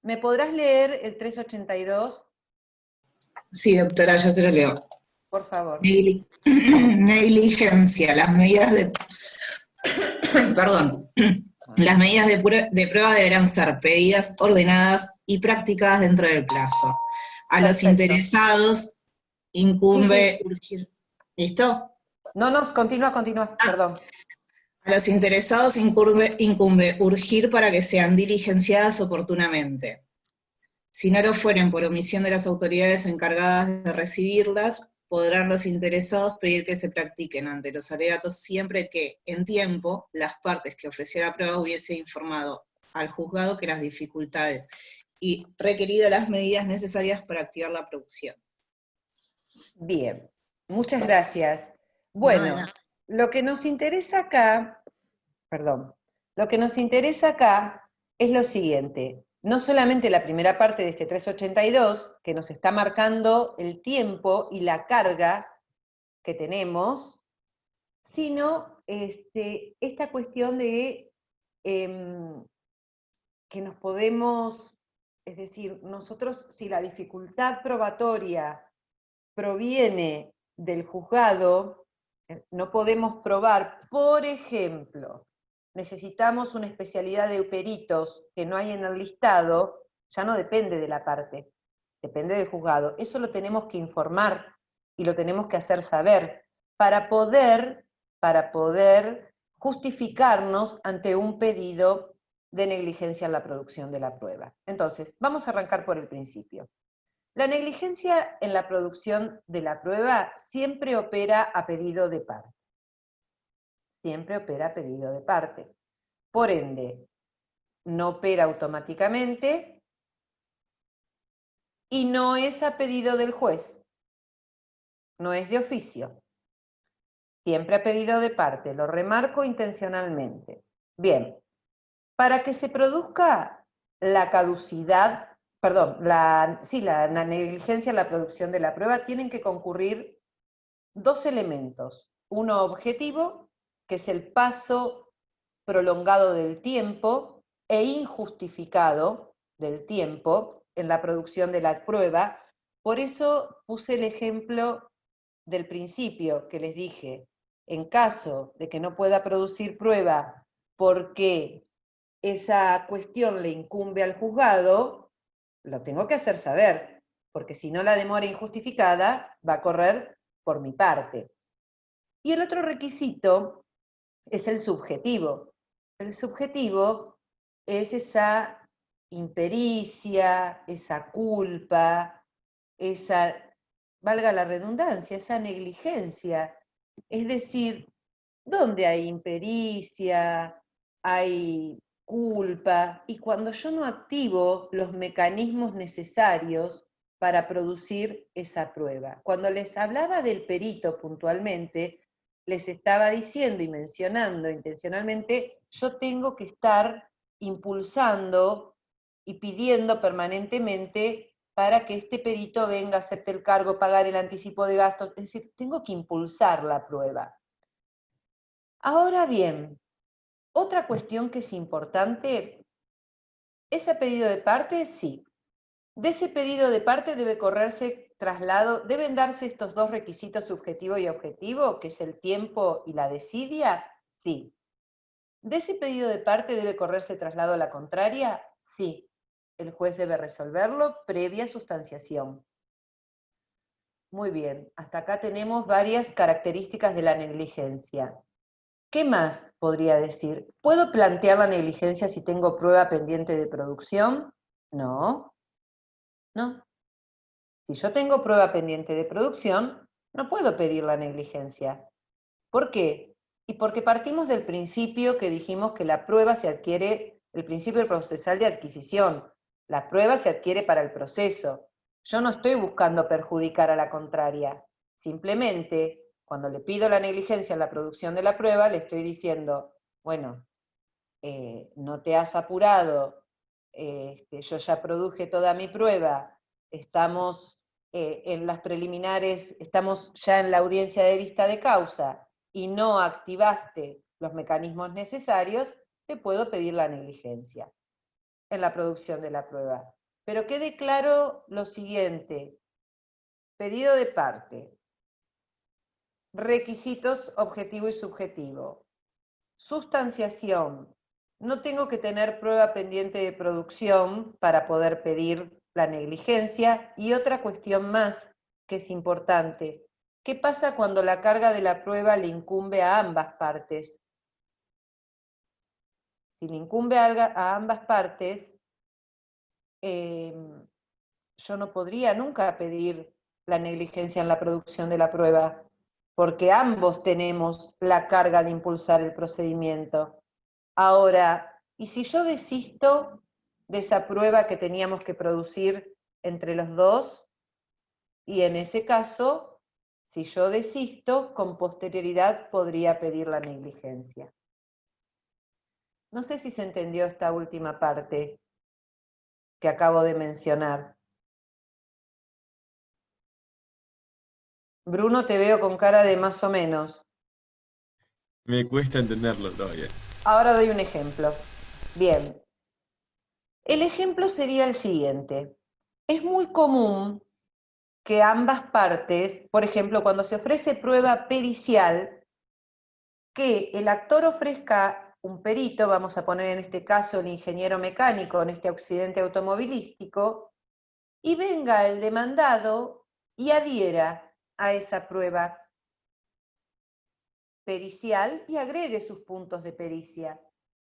¿Me podrás leer el 382? Sí, doctora, yo se lo leo. Por favor. Negligencia. Las medidas de... Perdón. Las medidas de prueba deberán ser pedidas, ordenadas y practicadas dentro del plazo. A los Perfecto. Interesados incumbe Sí. urgir. ¿Listo? No, continúa, perdón. A los interesados incumbe urgir para que sean diligenciadas oportunamente. Si no lo fueren por omisión de las autoridades encargadas de recibirlas, podrán los interesados pedir que se practiquen ante los alegatos siempre que, en tiempo, las partes que ofreciera prueba hubiese informado al juzgado que las dificultades y requerido las medidas necesarias para activar la producción. Bien, muchas gracias. Bueno, No. lo que nos interesa acá, es lo siguiente. No solamente la primera parte de este 382, que nos está marcando el tiempo y la carga que tenemos, sino esta cuestión de que nos podemos, es decir, nosotros si la dificultad probatoria proviene del juzgado, no podemos probar, por ejemplo, necesitamos una especialidad de peritos que no hay en el listado, ya no depende de la parte, depende del juzgado. Eso lo tenemos que informar y lo tenemos que hacer saber para poder justificarnos ante un pedido de negligencia en la producción de la prueba. Entonces, vamos a arrancar por el principio. La negligencia en la producción de la prueba siempre opera a pedido de parte. Siempre opera a pedido de parte. Por ende, no opera automáticamente y no es a pedido del juez. No es de oficio. Siempre a pedido de parte. Lo remarco intencionalmente. Bien. Para que se produzca la caducidad, la negligencia en la producción de la prueba, tienen que concurrir dos elementos. Uno objetivo, que es el paso prolongado del tiempo e injustificado del tiempo en la producción de la prueba. Por eso puse el ejemplo del principio que les dije. En caso de que no pueda producir prueba porque esa cuestión le incumbe al juzgado, lo tengo que hacer saber, porque si no la demora injustificada va a correr por mi parte. Y el otro requisito es el subjetivo. El subjetivo es esa impericia, esa culpa, esa, valga la redundancia, esa negligencia. Es decir, ¿dónde hay impericia, hay culpa? Y cuando yo no activo los mecanismos necesarios para producir esa prueba. Cuando les hablaba del perito puntualmente, les estaba diciendo y mencionando intencionalmente, yo tengo que estar impulsando y pidiendo permanentemente para que este perito venga, acepte el cargo, pagar el anticipo de gastos, es decir, tengo que impulsar la prueba. Ahora bien, otra cuestión que es importante, ¿ese pedido de parte? Sí. De ese pedido de parte debe correrse traslado, deben darse estos dos requisitos subjetivo y objetivo, que es el tiempo y la desidia, sí. ¿De ese pedido de parte debe correrse traslado a la contraria? Sí. El juez debe resolverlo previa sustanciación. Muy bien, hasta acá tenemos varias características de la negligencia. ¿Qué más podría decir? ¿Puedo plantear la negligencia si tengo prueba pendiente de producción? No. No. Si yo tengo prueba pendiente de producción, no puedo pedir la negligencia. ¿Por qué? Y porque partimos del principio que dijimos que la prueba se adquiere, el principio procesal de adquisición. La prueba se adquiere para el proceso. Yo no estoy buscando perjudicar a la contraria. Simplemente, cuando le pido la negligencia en la producción de la prueba, le estoy diciendo, bueno, no te has apurado, yo ya produje toda mi prueba, estamos en las preliminares, estamos ya en la audiencia de vista de causa y no activaste los mecanismos necesarios, te puedo pedir la negligencia en la producción de la prueba. Pero quede claro lo siguiente: pedido de parte, requisitos objetivo y subjetivo, sustanciación. No tengo que tener prueba pendiente de producción para poder pedir la negligencia. Y otra cuestión más que es importante: ¿qué pasa cuando la carga de la prueba le incumbe a ambas partes? Si le incumbe a ambas partes, yo no podría nunca pedir la negligencia en la producción de la prueba, porque ambos tenemos la carga de impulsar el procedimiento. Ahora, ¿y si yo desisto de esa prueba que teníamos que producir entre los dos? Y en ese caso, si yo desisto, con posterioridad podría pedir la negligencia. No sé si se entendió esta última parte que acabo de mencionar. Bruno, te veo con cara de más o menos. Me cuesta entenderlo todavía. Ahora doy un ejemplo. Bien. El ejemplo sería el siguiente. Es muy común que ambas partes, por ejemplo, cuando se ofrece prueba pericial, que el actor ofrezca un perito, vamos a poner en este caso el ingeniero mecánico en este accidente automovilístico, y venga el demandado y adhiera a esa prueba pericial y agregue sus puntos de pericia.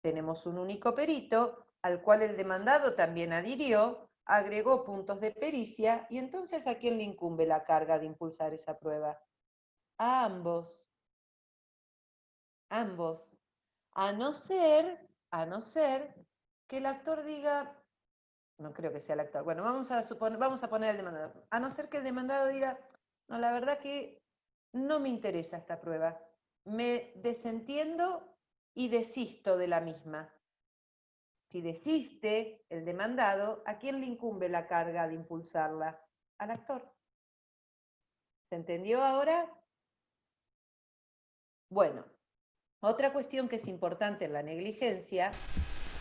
Tenemos un único perito al cual el demandado también adhirió, agregó puntos de pericia, y entonces ¿a quién le incumbe la carga de impulsar esa prueba? A ambos. Ambos. A no ser que el actor diga, no creo que sea el actor, bueno, vamos a poner al demandado, a no ser que el demandado diga, no, la verdad que no me interesa esta prueba, me desentiendo y desisto de la misma. Si desiste el demandado, ¿a quién le incumbe la carga de impulsarla? Al actor. ¿Se entendió ahora? Bueno, otra cuestión que es importante en la negligencia.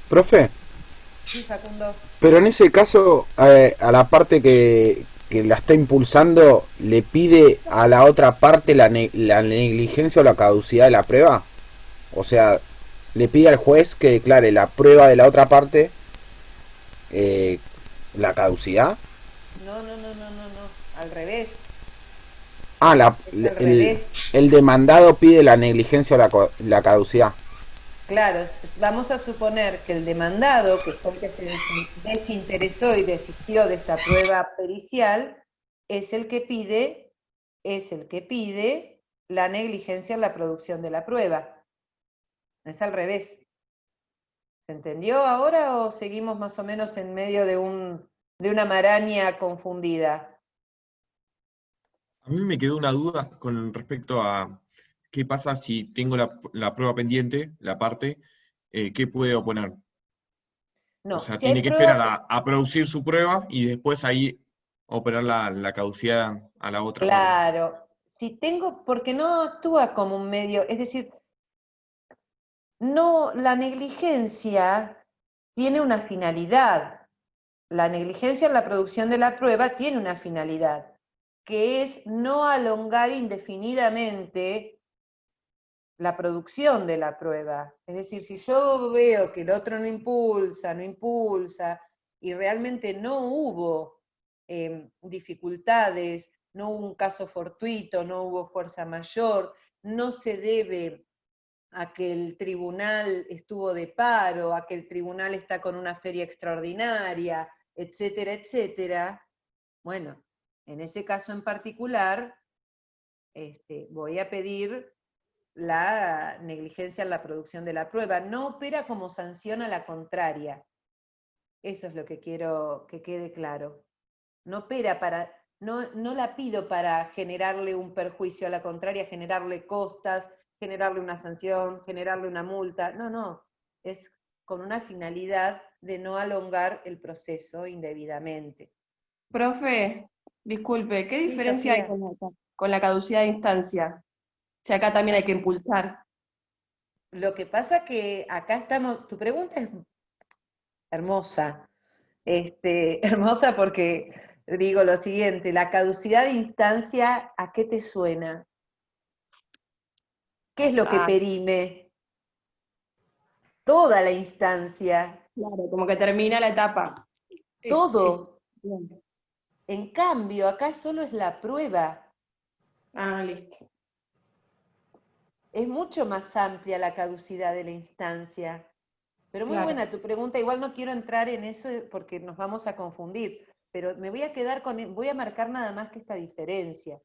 Profe, Sí, Facundo. pero en ese caso, a la parte que la está impulsando, ¿le pide a la otra parte la negligencia o la caducidad de la prueba? O sea, le pide al juez que declare la prueba de la otra parte, la caducidad. No, al revés. Ah, al revés. el demandado pide la negligencia o la caducidad. Claro, vamos a suponer que el demandado, que fue el que se desinteresó y desistió de esta prueba pericial, es el que pide la negligencia en la producción de la prueba. Es al revés. ¿Se entendió ahora o seguimos más o menos en medio de una maraña confundida? A mí me quedó una duda con respecto a qué pasa si tengo la prueba pendiente, la parte, ¿qué puede oponer? No, O sea, si hay tiene que prueba, esperar a producir su prueba y después ahí operar la caducidad a la otra. Claro, si tengo, porque no actúa como un medio, es decir, no, la negligencia tiene una finalidad. La negligencia en la producción de la prueba tiene una finalidad, que es no alongar indefinidamente la producción de la prueba. Es decir, si yo veo que el otro no impulsa, y realmente no hubo dificultades, no hubo un caso fortuito, no hubo fuerza mayor, no se debe a que el tribunal estuvo de paro, a que el tribunal está con una feria extraordinaria, etcétera, etcétera. Bueno, en ese caso en particular, voy a pedir la negligencia en la producción de la prueba. No opera como sanción a la contraria. Eso es lo que quiero que quede claro. No opera para, no la pido para generarle un perjuicio, a la contraria, generarle costas, generarle una sanción, generarle una multa. No, es con una finalidad de no alongar el proceso indebidamente. Profe, disculpe, ¿qué Sí, diferencia hay Sofía. con la caducidad de instancia? Si acá también hay que impulsar. Lo que pasa que acá estamos, tu pregunta es hermosa. Hermosa porque digo lo siguiente, la caducidad de instancia, ¿a qué te suena? ¿Qué es lo que perime? Toda la instancia, Claro, como que termina la etapa. todo. Bien. En cambio, acá solo es la prueba. Listo. Es mucho más amplia la caducidad de la instancia. Pero muy Claro. buena tu pregunta, igual no quiero entrar en eso porque nos vamos a confundir, pero me voy a quedar voy a marcar nada más que esta diferencia.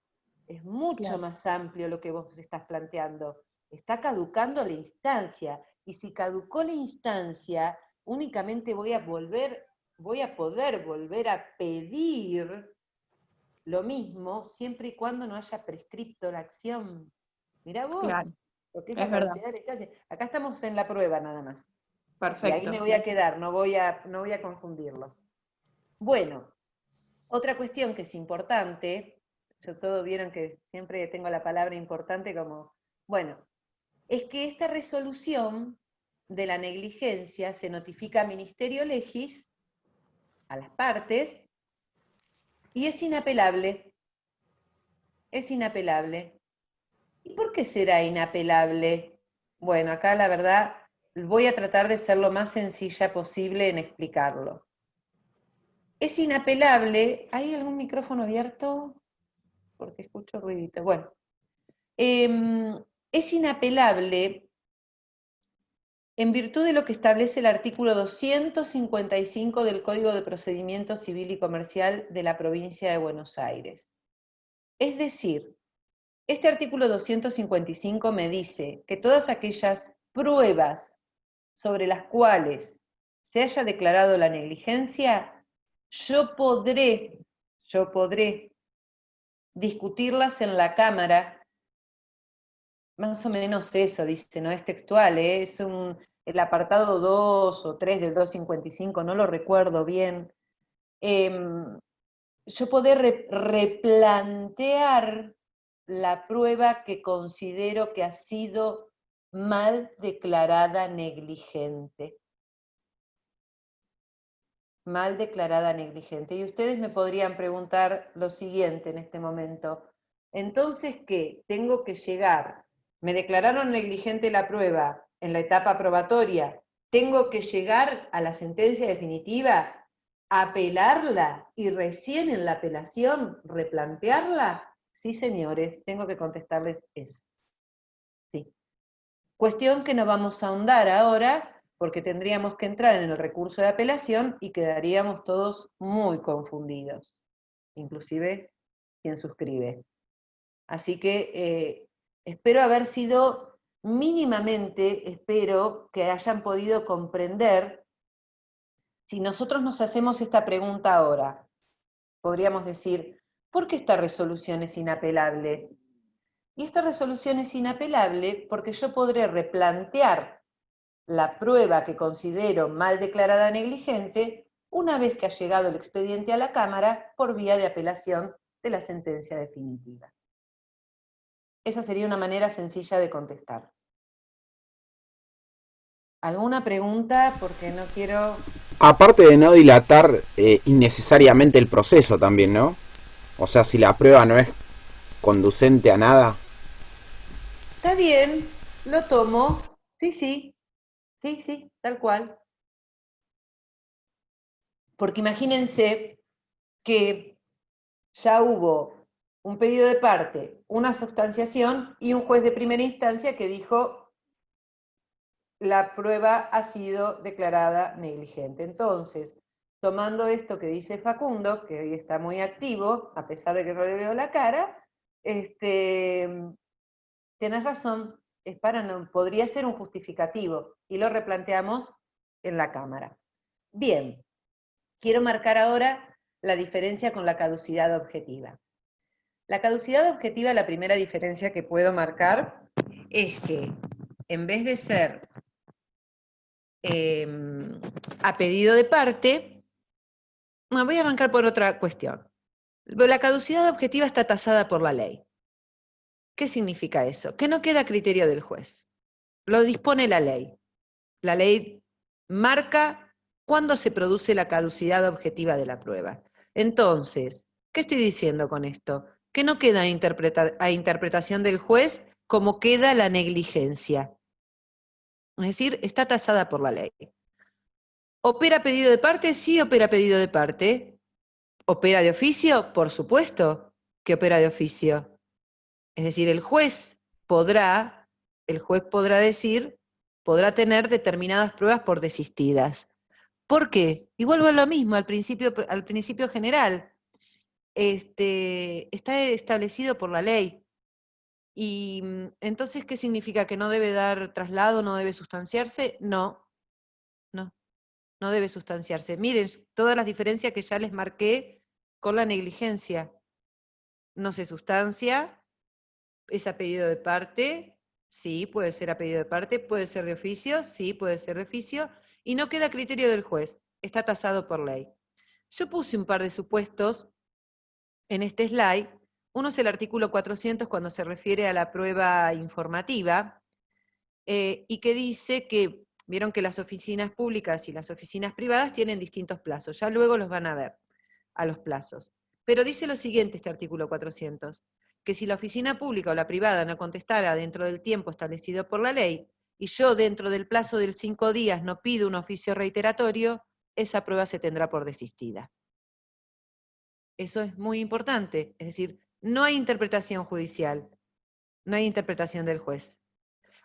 Es mucho Claro. más amplio lo que vos estás planteando. Está caducando la instancia, y si caducó la instancia, únicamente voy a poder volver a pedir lo mismo siempre y cuando no haya prescripto la acción. Mirá vos, Claro. lo que es Es la verdad. caducidad de la instancia. Acá estamos en la prueba nada más. Perfecto. Y ahí me voy a quedar, no voy a confundirlos. Bueno, otra cuestión que es importante, todos vieron que siempre tengo la palabra importante como, bueno, es que esta resolución de la negligencia se notifica a Ministerio Legis, a las partes, y es inapelable. Es inapelable. ¿Y por qué será inapelable? Bueno, acá la verdad voy a tratar de ser lo más sencilla posible en explicarlo. Es inapelable. ¿Hay algún micrófono abierto? Porque escucho ruidito. Bueno, es inapelable en virtud de lo que establece el artículo 255 del Código de Procedimiento Civil y Comercial de la Provincia de Buenos Aires. Es decir, este artículo 255 me dice que todas aquellas pruebas sobre las cuales se haya declarado la negligencia, yo podré discutirlas en la Cámara, más o menos eso dice, no es textual, es el apartado 2 o 3 del 255, no lo recuerdo bien. Yo poder replantear la prueba que considero que ha sido mal declarada negligente. Mal declarada negligente. Y ustedes me podrían preguntar lo siguiente en este momento. Entonces, ¿qué? Tengo que llegar. Me declararon negligente la prueba en la etapa probatoria. Tengo que llegar a la sentencia definitiva, apelarla y recién en la apelación replantearla. Sí, señores, tengo que contestarles eso. Sí. Cuestión que no vamos a ahondar ahora, porque tendríamos que entrar en el recurso de apelación y quedaríamos todos muy confundidos, inclusive quien suscribe. Así que espero haber sido mínimamente, espero que hayan podido comprender. Si nosotros nos hacemos esta pregunta ahora, podríamos decir, ¿por qué esta resolución es inapelable? Y esta resolución es inapelable porque yo podré replantear la prueba que considero mal declarada negligente una vez que ha llegado el expediente a la Cámara por vía de apelación de la sentencia definitiva. Esa sería una manera sencilla de contestar. ¿Alguna pregunta? Porque no quiero... Aparte de no dilatar innecesariamente el proceso también, ¿no? O sea, si la prueba no es conducente a nada. Está bien, lo tomo. Sí, tal cual. Porque imagínense que ya hubo un pedido de parte, una sustanciación y un juez de primera instancia que dijo la prueba ha sido declarada negligente. Entonces, tomando esto que dice Facundo, que hoy está muy activo, a pesar de que no le veo la cara, tenés razón, podría ser un justificativo, y lo replanteamos en la Cámara. Bien, quiero marcar ahora la diferencia con la caducidad objetiva. La caducidad objetiva, la primera diferencia que puedo marcar es que en vez de ser a pedido de parte, voy a arrancar por otra cuestión. La caducidad objetiva está tasada por la ley. ¿Qué significa eso? Que no queda a criterio del juez. Lo dispone la ley. La ley marca cuándo se produce la caducidad objetiva de la prueba. Entonces, ¿qué estoy diciendo con esto? Que no queda a interpretación del juez como queda la negligencia. Es decir, está tasada por la ley. ¿Opera pedido de parte? Sí, opera pedido de parte. ¿Opera de oficio? Por supuesto que opera de oficio. Es decir, el juez podrá decir, podrá tener determinadas pruebas por desistidas. ¿Por qué? Y vuelvo a lo mismo, al principio general. Está establecido por la ley. Y entonces, ¿qué significa? ¿Que no debe dar traslado, no debe sustanciarse? No debe sustanciarse. Miren, todas las diferencias que ya les marqué con la negligencia. No se sustancia, es a pedido de parte, sí, puede ser a pedido de parte, puede ser de oficio, sí, puede ser de oficio, y no queda a criterio del juez, está tasado por ley. Yo puse un par de supuestos en este slide. Uno es el artículo 400 cuando se refiere a la prueba informativa, y que dice que vieron que las oficinas públicas y las oficinas privadas tienen distintos plazos, ya luego los van a ver, a los plazos. Pero dice lo siguiente este artículo 400, que si la oficina pública o la privada no contestara dentro del tiempo establecido por la ley, y yo dentro del plazo de 5 días no pido un oficio reiteratorio, esa prueba se tendrá por desistida. Eso es muy importante, es decir, no hay interpretación judicial, no hay interpretación del juez.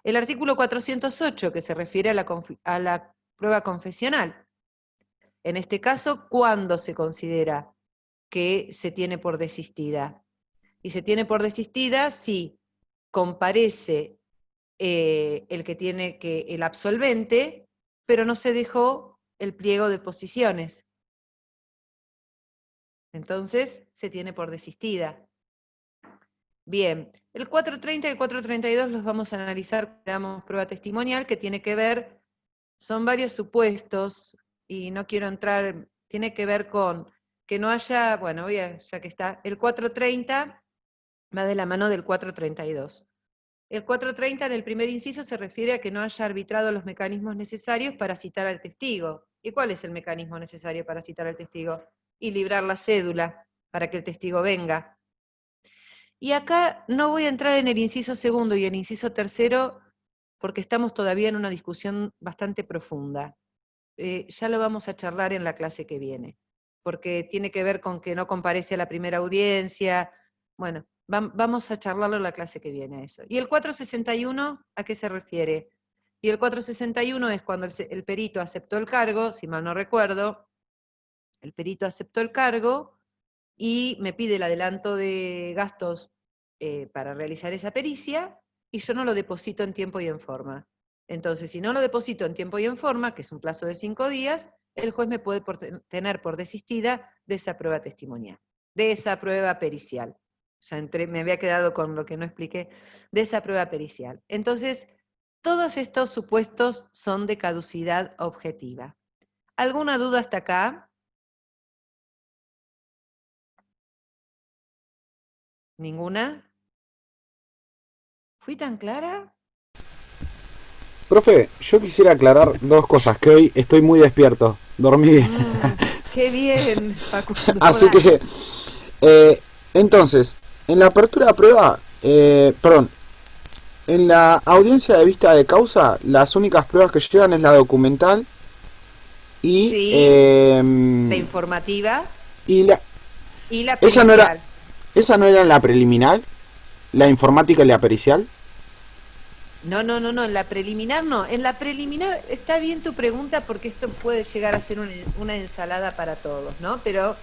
El artículo 408, que se refiere a la prueba confesional. En este caso, ¿cuándo se considera que se tiene por desistida? Y se tiene por desistida si comparece el absolvente, pero no se dejó el pliego de posiciones. Entonces, se tiene por desistida. Bien, el 430 y el 432 los vamos a analizar, damos prueba testimonial, que tiene que ver, son varios supuestos, y no quiero entrar, tiene que ver con que no haya, bueno, ya que está, el 430 va de la mano del 432. El 430 en el primer inciso se refiere a que no haya arbitrado los mecanismos necesarios para citar al testigo. ¿Y cuál es el mecanismo necesario para citar al testigo? Y librar la cédula para que el testigo venga. Y acá no voy a entrar en el inciso segundo y el inciso tercero porque estamos todavía en una discusión bastante profunda. Ya lo vamos a charlar en la clase que viene, porque tiene que ver con que no comparece a la primera audiencia. Bueno, vamos a charlarlo en la clase que viene eso. ¿Y el 461 a qué se refiere? Y el 461 es cuando el perito aceptó el cargo, si mal no recuerdo, el perito aceptó el cargo y me pide el adelanto de gastos para realizar esa pericia, y yo no lo deposito en tiempo y en forma. Entonces, si no lo deposito en tiempo y en forma, que es un plazo de 5 días, el juez me puede tener por desistida de esa prueba testimonial, de esa prueba pericial. Ya me había quedado con lo que no expliqué, de esa prueba pericial. Entonces, todos estos supuestos son de caducidad objetiva. ¿Alguna duda hasta acá? ¿Ninguna? ¿Fui tan clara? Profe, yo quisiera aclarar dos cosas, que hoy estoy muy despierto, dormí bien. ¡Qué bien, Facundo! Así que, entonces, en la apertura de prueba, en la audiencia de vista de causa, las únicas pruebas que llegan es la documental y Sí, la informativa y la pericial. esa no era en la preliminar, la informática y la pericial. No, en la preliminar no. En la preliminar está bien tu pregunta porque esto puede llegar a ser una ensalada para todos, ¿no? Pero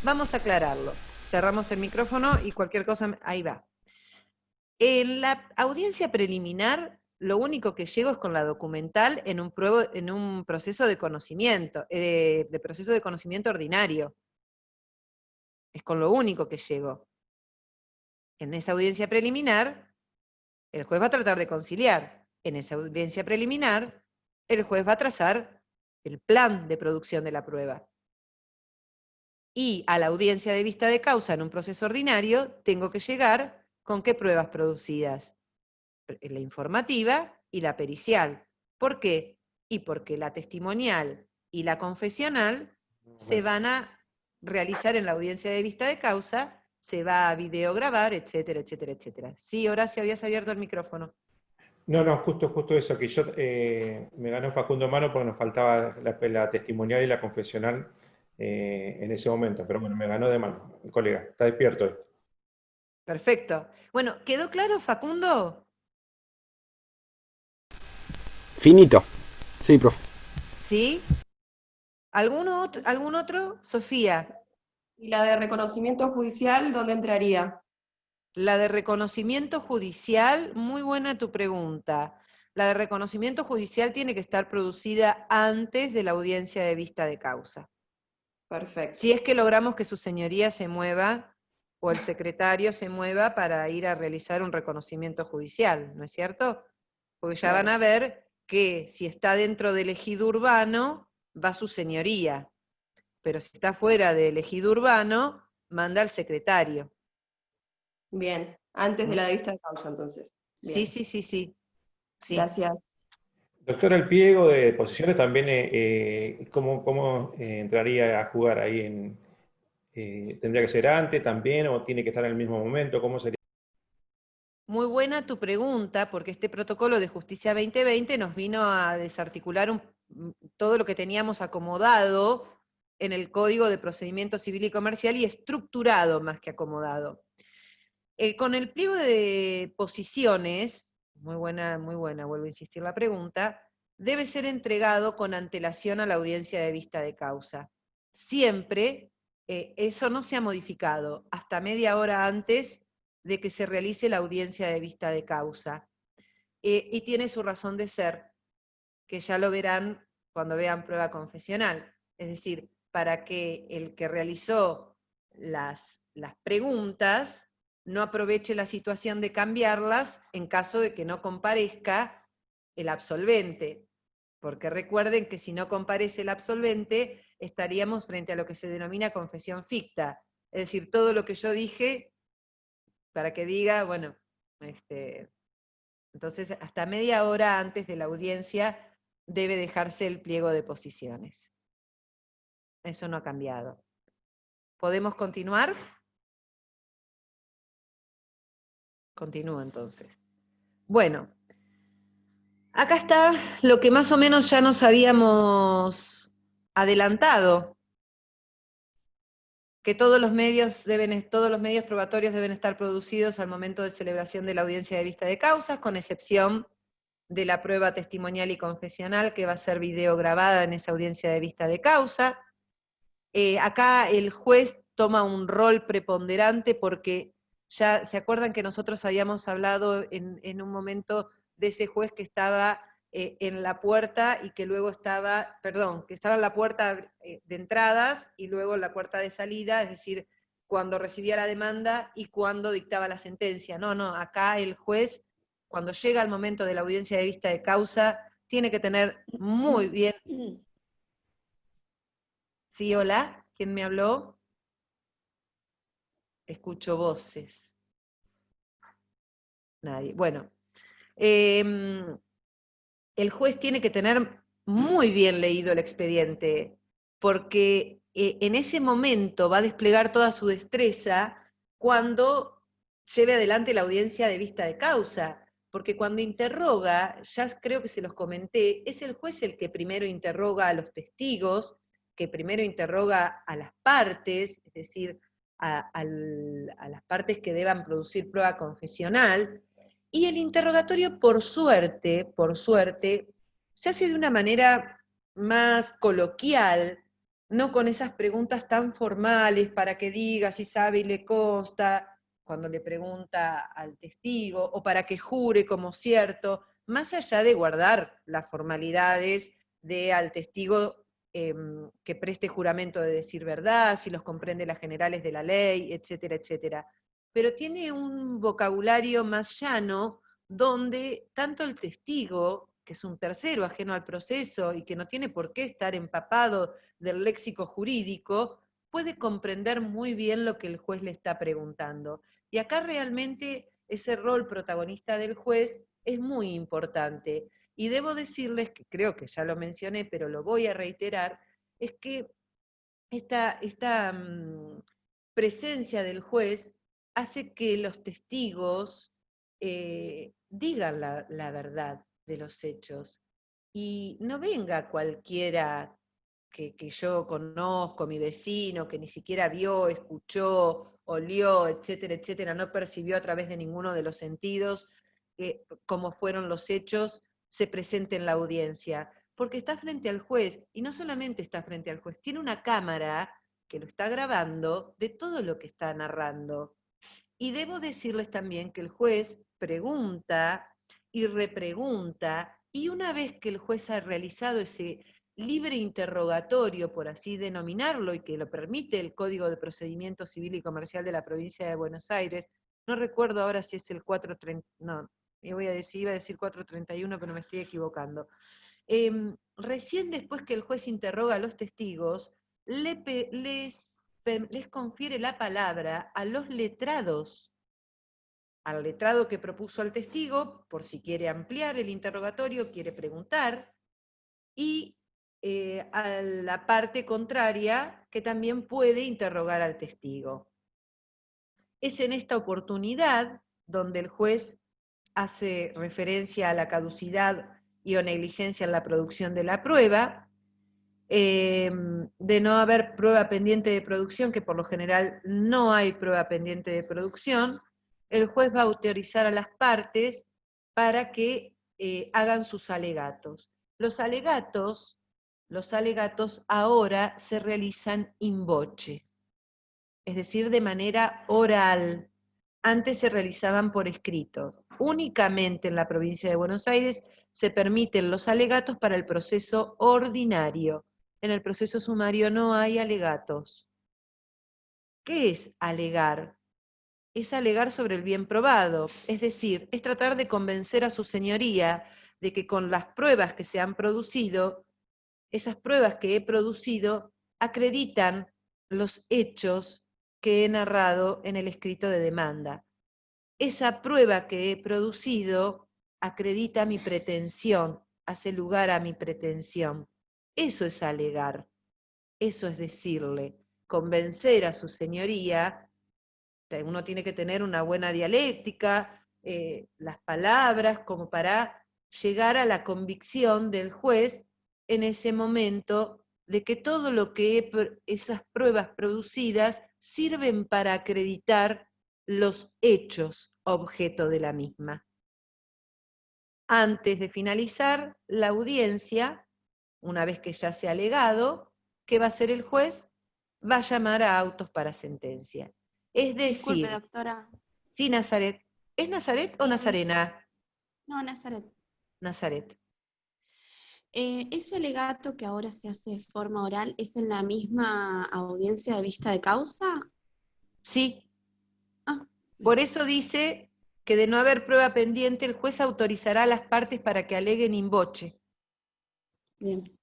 vamos a aclararlo. Cerramos el micrófono y cualquier cosa, ahí va. En la audiencia preliminar, lo único que llego es con la documental en un proceso de conocimiento, de proceso de conocimiento ordinario. Es con lo único que llego. En esa audiencia preliminar, el juez va a tratar de conciliar. En esa audiencia preliminar, el juez va a trazar el plan de producción de la prueba. Y a la audiencia de vista de causa en un proceso ordinario, tengo que llegar con qué pruebas producidas. La informativa y la pericial. ¿Por qué? Y porque la testimonial y la confesional se van a realizar en la audiencia de vista de causa, se va a videograbar, etcétera, etcétera, etcétera. Sí, Horacio, habías abierto el micrófono. No, justo eso, que yo me ganó Facundo Mano porque nos faltaba la testimonial y la confesional en ese momento, pero bueno, me ganó de mano, el colega, está despierto hoy. Perfecto. Bueno, ¿quedó claro, Facundo? Finito. Sí, profe. ¿Sí? ¿Algún otro? Sofía. ¿Y la de reconocimiento judicial, dónde entraría? La de reconocimiento judicial, muy buena tu pregunta. La de reconocimiento judicial tiene que estar producida antes de la audiencia de vista de causa. Perfecto. Si es que logramos que su señoría se mueva o el secretario se mueva para ir a realizar un reconocimiento judicial, ¿no es cierto? Porque ya van a ver que si está dentro del ejido urbano, va su señoría. Pero si está fuera del ejido urbano, manda al secretario. Bien, antes de la de vista de causa, entonces. Bien. Sí. Gracias. Doctor, el pliego de posiciones también, ¿cómo entraría a jugar ahí? ¿Tendría que ser antes también o tiene que estar en el mismo momento? ¿Cómo sería? Muy buena tu pregunta, porque este protocolo de Justicia 2020 nos vino a desarticular todo lo que teníamos acomodado en el Código de Procedimiento Civil y Comercial y estructurado más que acomodado. Con el pliego de posiciones, muy buena, vuelvo a insistir la pregunta, debe ser entregado con antelación a la audiencia de vista de causa. Siempre, eso no se ha modificado, hasta media hora antes de que se realice la audiencia de vista de causa. Y tiene su razón de ser, que ya lo verán cuando vean prueba confesional. Es decir, para que el que realizó las preguntas no aproveche la situación de cambiarlas en caso de que no comparezca el absolvente. Porque recuerden que si no comparece el absolvente, estaríamos frente a lo que se denomina confesión ficta. Es decir, todo lo que yo dije, para que diga, bueno, entonces hasta media hora antes de la audiencia debe dejarse el pliego de posiciones. Eso no ha cambiado. ¿Podemos continuar? Continúo entonces. Bueno, acá está lo que más o menos ya nos habíamos adelantado, que todos los medios probatorios deben estar producidos al momento de celebración de la audiencia de vista de causas, con excepción de la prueba testimonial y confesional que va a ser videograbada en esa audiencia de vista de causa. Acá el juez toma un rol preponderante porque ya se acuerdan que nosotros habíamos hablado en un momento de ese juez que estaba en la puerta y que luego estaba, que estaba en la puerta de entradas y luego en la puerta de salida, es decir, cuando recibía la demanda y cuando dictaba la sentencia. No, acá el juez, cuando llega al momento de la audiencia de vista de causa, tiene que tener muy bien... Sí, hola, ¿quién me habló? Escucho voces. Nadie. Bueno, el juez tiene que tener muy bien leído el expediente, porque en ese momento va a desplegar toda su destreza cuando lleve adelante la audiencia de vista de causa, porque cuando interroga, ya creo que se los comenté, es el juez el que primero interroga a los testigos, que primero interroga a las partes, es decir, a las partes que deban producir prueba confesional, y el interrogatorio, por suerte, se hace de una manera más coloquial, no con esas preguntas tan formales para que diga si sabe y le consta, cuando le pregunta al testigo, o para que jure como cierto, más allá de guardar las formalidades de al testigo que preste juramento de decir verdad, si los comprende las generales de la ley, etcétera, etcétera. Pero tiene un vocabulario más llano, donde tanto el testigo, que es un tercero ajeno al proceso y que no tiene por qué estar empapado del léxico jurídico, puede comprender muy bien lo que el juez le está preguntando. Y acá realmente ese rol protagonista del juez es muy importante. Y debo decirles, que creo que ya lo mencioné, pero lo voy a reiterar, es que esta presencia del juez hace que los testigos digan la verdad de los hechos. Y no venga cualquiera que yo conozco, mi vecino, que ni siquiera vio, escuchó, olió, etcétera, etcétera, no percibió a través de ninguno de los sentidos cómo fueron los hechos, se presente en la audiencia. Porque está frente al juez, y no solamente está frente al juez, tiene una cámara que lo está grabando de todo lo que está narrando. Y debo decirles también que el juez pregunta y repregunta, y una vez que el juez ha realizado ese libre interrogatorio, por así denominarlo, y que lo permite el Código de Procedimiento Civil y Comercial de la Provincia de Buenos Aires, no recuerdo ahora si es el 430, no, iba a decir 431, pero me estoy equivocando. Recién después que el juez interroga a los testigos, les confiere la palabra a los letrados, al letrado que propuso al testigo, por si quiere ampliar el interrogatorio, quiere preguntar, y a la parte contraria, que también puede interrogar al testigo. Es en esta oportunidad donde el juez hace referencia a la caducidad y o negligencia en la producción de la prueba, de no haber prueba pendiente de producción, que por lo general no hay prueba pendiente de producción, el juez va a autorizar a las partes para que hagan sus alegatos. Los alegatos ahora se realizan in voce, es decir, de manera oral. Antes se realizaban por escrito. Únicamente en la provincia de Buenos Aires se permiten los alegatos para el proceso ordinario. En el proceso sumario no hay alegatos. ¿Qué es alegar? Es alegar sobre el bien probado, es decir, es tratar de convencer a su señoría de que con las pruebas que se han producido, esas pruebas que he producido acreditan los hechos que he narrado en el escrito de demanda. Esa prueba que he producido acredita mi pretensión, hace lugar a mi pretensión. Eso es alegar, eso es decirle, convencer a su señoría. Uno tiene que tener una buena dialéctica, las palabras, como para llegar a la convicción del juez en ese momento de que todo lo que esas pruebas producidas sirven para acreditar los hechos objeto de la misma. Antes de finalizar la audiencia, una vez que ya se ha alegado, ¿qué va a hacer el juez? Va a llamar a autos para sentencia. Es decir, Disculpe, doctora. Sí, Nazaret. ¿Es Nazaret o Nazarena? No, Nazaret. Nazaret. ¿Ese alegato que ahora se hace de forma oral es en la misma audiencia de vista de causa? Sí. Por eso dice que de no haber prueba pendiente, el juez autorizará a las partes para que aleguen in voce. Bien.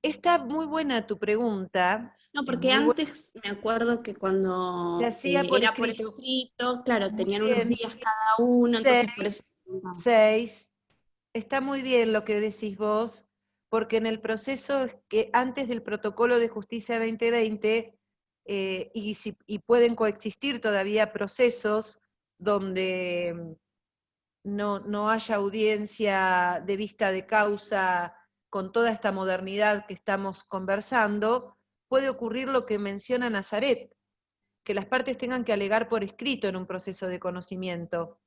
Está muy buena tu pregunta. No, es porque muy buena. antes me acuerdo que cuando Se hacía por era por escrito. escrito, claro, Muy tenían unos bien. días cada uno, entonces por eso. 6. Está muy bien lo que decís vos, porque en el proceso que antes del protocolo de justicia 2020, y pueden coexistir todavía procesos donde no haya audiencia de vista de causa con toda esta modernidad que estamos conversando, puede ocurrir lo que menciona Nazaret, que las partes tengan que alegar por escrito en un proceso de conocimiento.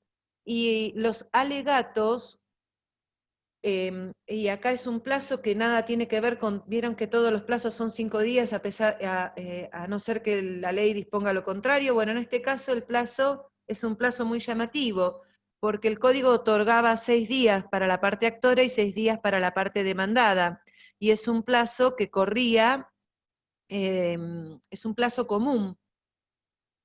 Y los alegatos, y acá es un plazo que nada tiene que ver con, vieron que todos los plazos son 5 días, a no ser que la ley disponga lo contrario. Bueno, en este caso el plazo es un plazo muy llamativo, porque el código otorgaba 6 días para la parte actora y 6 días para la parte demandada, y es un plazo que corría, es un plazo común.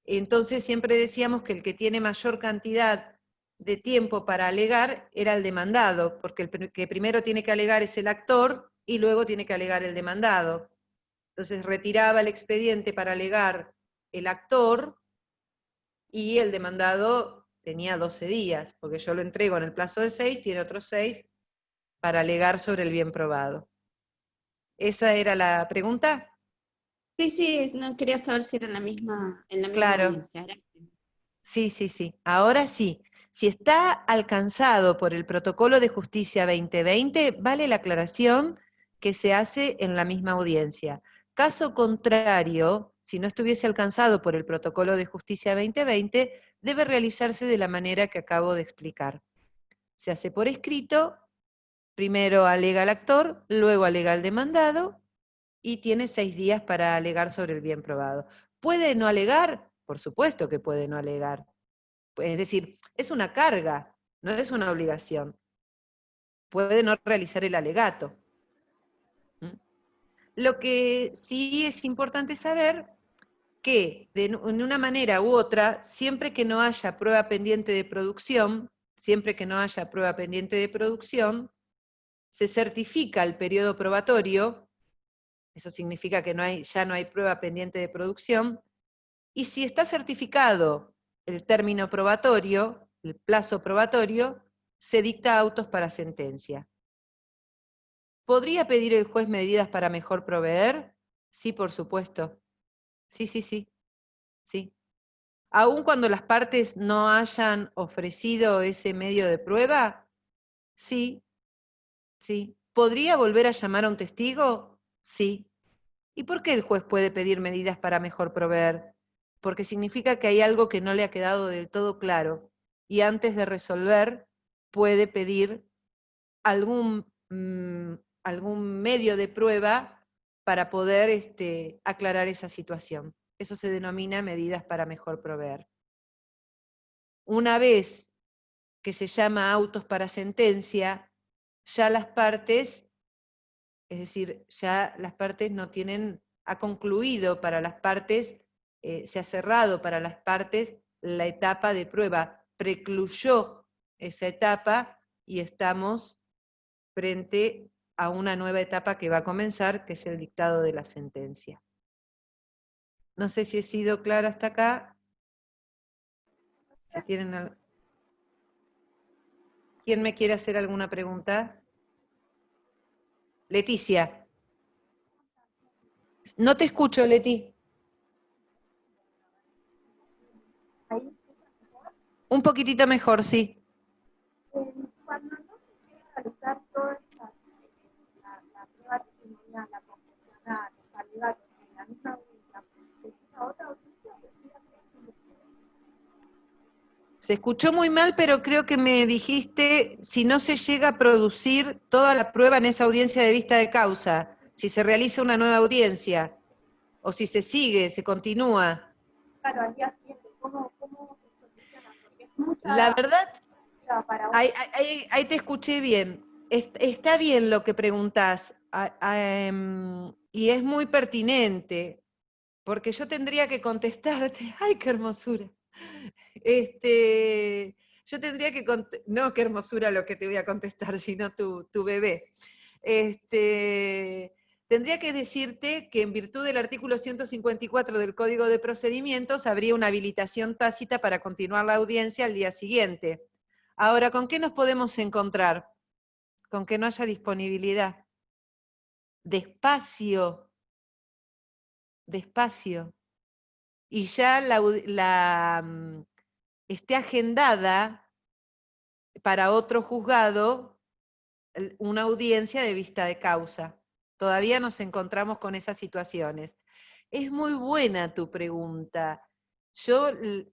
Entonces siempre decíamos que el que tiene mayor cantidad de tiempo para alegar era el demandado, porque el que primero tiene que alegar es el actor y luego tiene que alegar el demandado. Entonces retiraba el expediente para alegar el actor y el demandado tenía 12 días, porque yo lo entrego en el plazo de 6, tiene otros 6 para alegar sobre el bien probado. ¿Esa era la pregunta? Sí, sí, no quería saber si era en la misma Claro. audiencia. Sí. Ahora sí. Si está alcanzado por el protocolo de justicia 2020, vale la aclaración que se hace en la misma audiencia. Caso contrario, si no estuviese alcanzado por el protocolo de justicia 2020, debe realizarse de la manera que acabo de explicar. Se hace por escrito, primero alega el actor, luego alega el demandado, y tiene 6 días para alegar sobre el bien probado. ¿Puede no alegar? Por supuesto que puede no alegar. Es decir, es una carga, no es una obligación. Puede no realizar el alegato. Lo que sí es importante saber que en una manera u otra, siempre que no haya prueba pendiente de producción, se certifica el periodo probatorio, eso significa que ya no hay prueba pendiente de producción, y si está certificado el término probatorio, el plazo probatorio, se dicta autos para sentencia. ¿Podría pedir el juez medidas para mejor proveer? Sí, por supuesto. Sí. Aun cuando las partes no hayan ofrecido ese medio de prueba, sí. ¿Podría volver a llamar a un testigo? Sí. ¿Y por qué el juez puede pedir medidas para mejor proveer? Porque significa que hay algo que no le ha quedado del todo claro, y antes de resolver puede pedir algún medio de prueba para poder aclarar esa situación. Eso se denomina medidas para mejor proveer. Una vez que se llama autos para sentencia, ya las partes, es decir, ya las partes no tienen, ha concluido para las partes, se ha cerrado para las partes la etapa de prueba, precluyó esa etapa y estamos frente a una nueva etapa que va a comenzar, que es el dictado de la sentencia. No sé si he sido clara hasta acá. ¿Quién me quiere hacer alguna pregunta? Leticia. No te escucho, Leti. Un poquitito mejor, sí. Cuando no se llega a realizar toda la prueba testimonial, la confesional, los alegatos en la misma audiencia, ¿se llega a otra audiencia? Se escuchó muy mal, pero creo que me dijiste si no se llega a producir toda la prueba en esa audiencia de vista de causa, si se realiza una nueva audiencia, o si se sigue, se continúa. Claro, al día siguiente, ¿cómo se soluciona? Porque es mucha... La verdad, ahí te escuché bien. Está bien lo que preguntás, y es muy pertinente, porque yo tendría que contestarte, ¡ay, qué hermosura! Yo tendría que no, qué hermosura lo que te voy a contestar, sino tu bebé. tendría que decirte que en virtud del artículo 154 del Código de Procedimientos habría una habilitación tácita para continuar la audiencia al día siguiente. Ahora, ¿con qué nos podemos encontrar? Con que no haya disponibilidad. Despacio. Y ya esté agendada para otro juzgado una audiencia de vista de causa. Todavía nos encontramos con esas situaciones. Es muy buena tu pregunta. Yo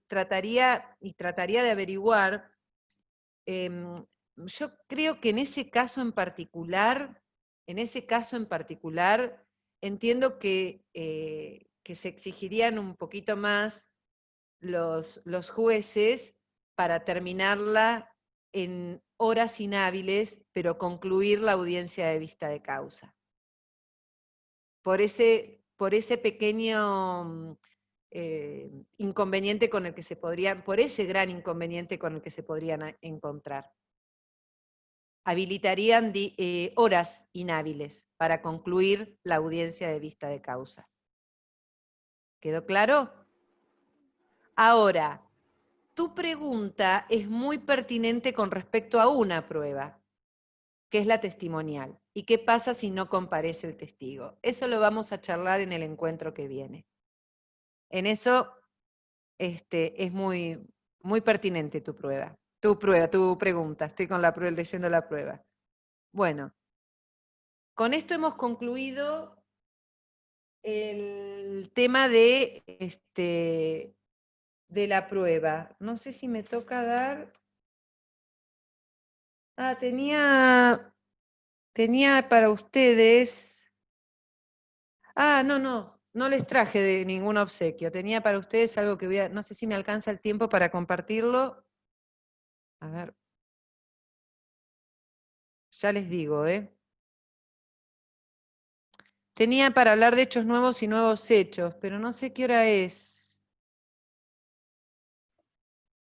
trataría de averiguar, yo creo que en ese caso en particular, entiendo que se exigirían un poquito más los jueces para terminarla en horas inhábiles, pero concluir la audiencia de vista de causa. Por ese pequeño inconveniente con el que por ese gran inconveniente con el que se podrían encontrar. Habilitarían horas inhábiles para concluir la audiencia de vista de causa. ¿Quedó claro? Ahora, tu pregunta es muy pertinente con respecto a una prueba, que es la testimonial. ¿Y qué pasa si no comparece el testigo? Eso lo vamos a charlar en el encuentro que viene. En eso es muy, muy pertinente tu pregunta. Estoy con leyendo la prueba. Bueno, con esto hemos concluido el tema de la prueba. No sé si me toca dar... Ah, tenía para ustedes... Ah, no les traje de ningún obsequio. Tenía para ustedes algo que no sé si me alcanza el tiempo para compartirlo. A ver. Ya les digo, Tenía para hablar de hechos nuevos y nuevos hechos, pero no sé qué hora es.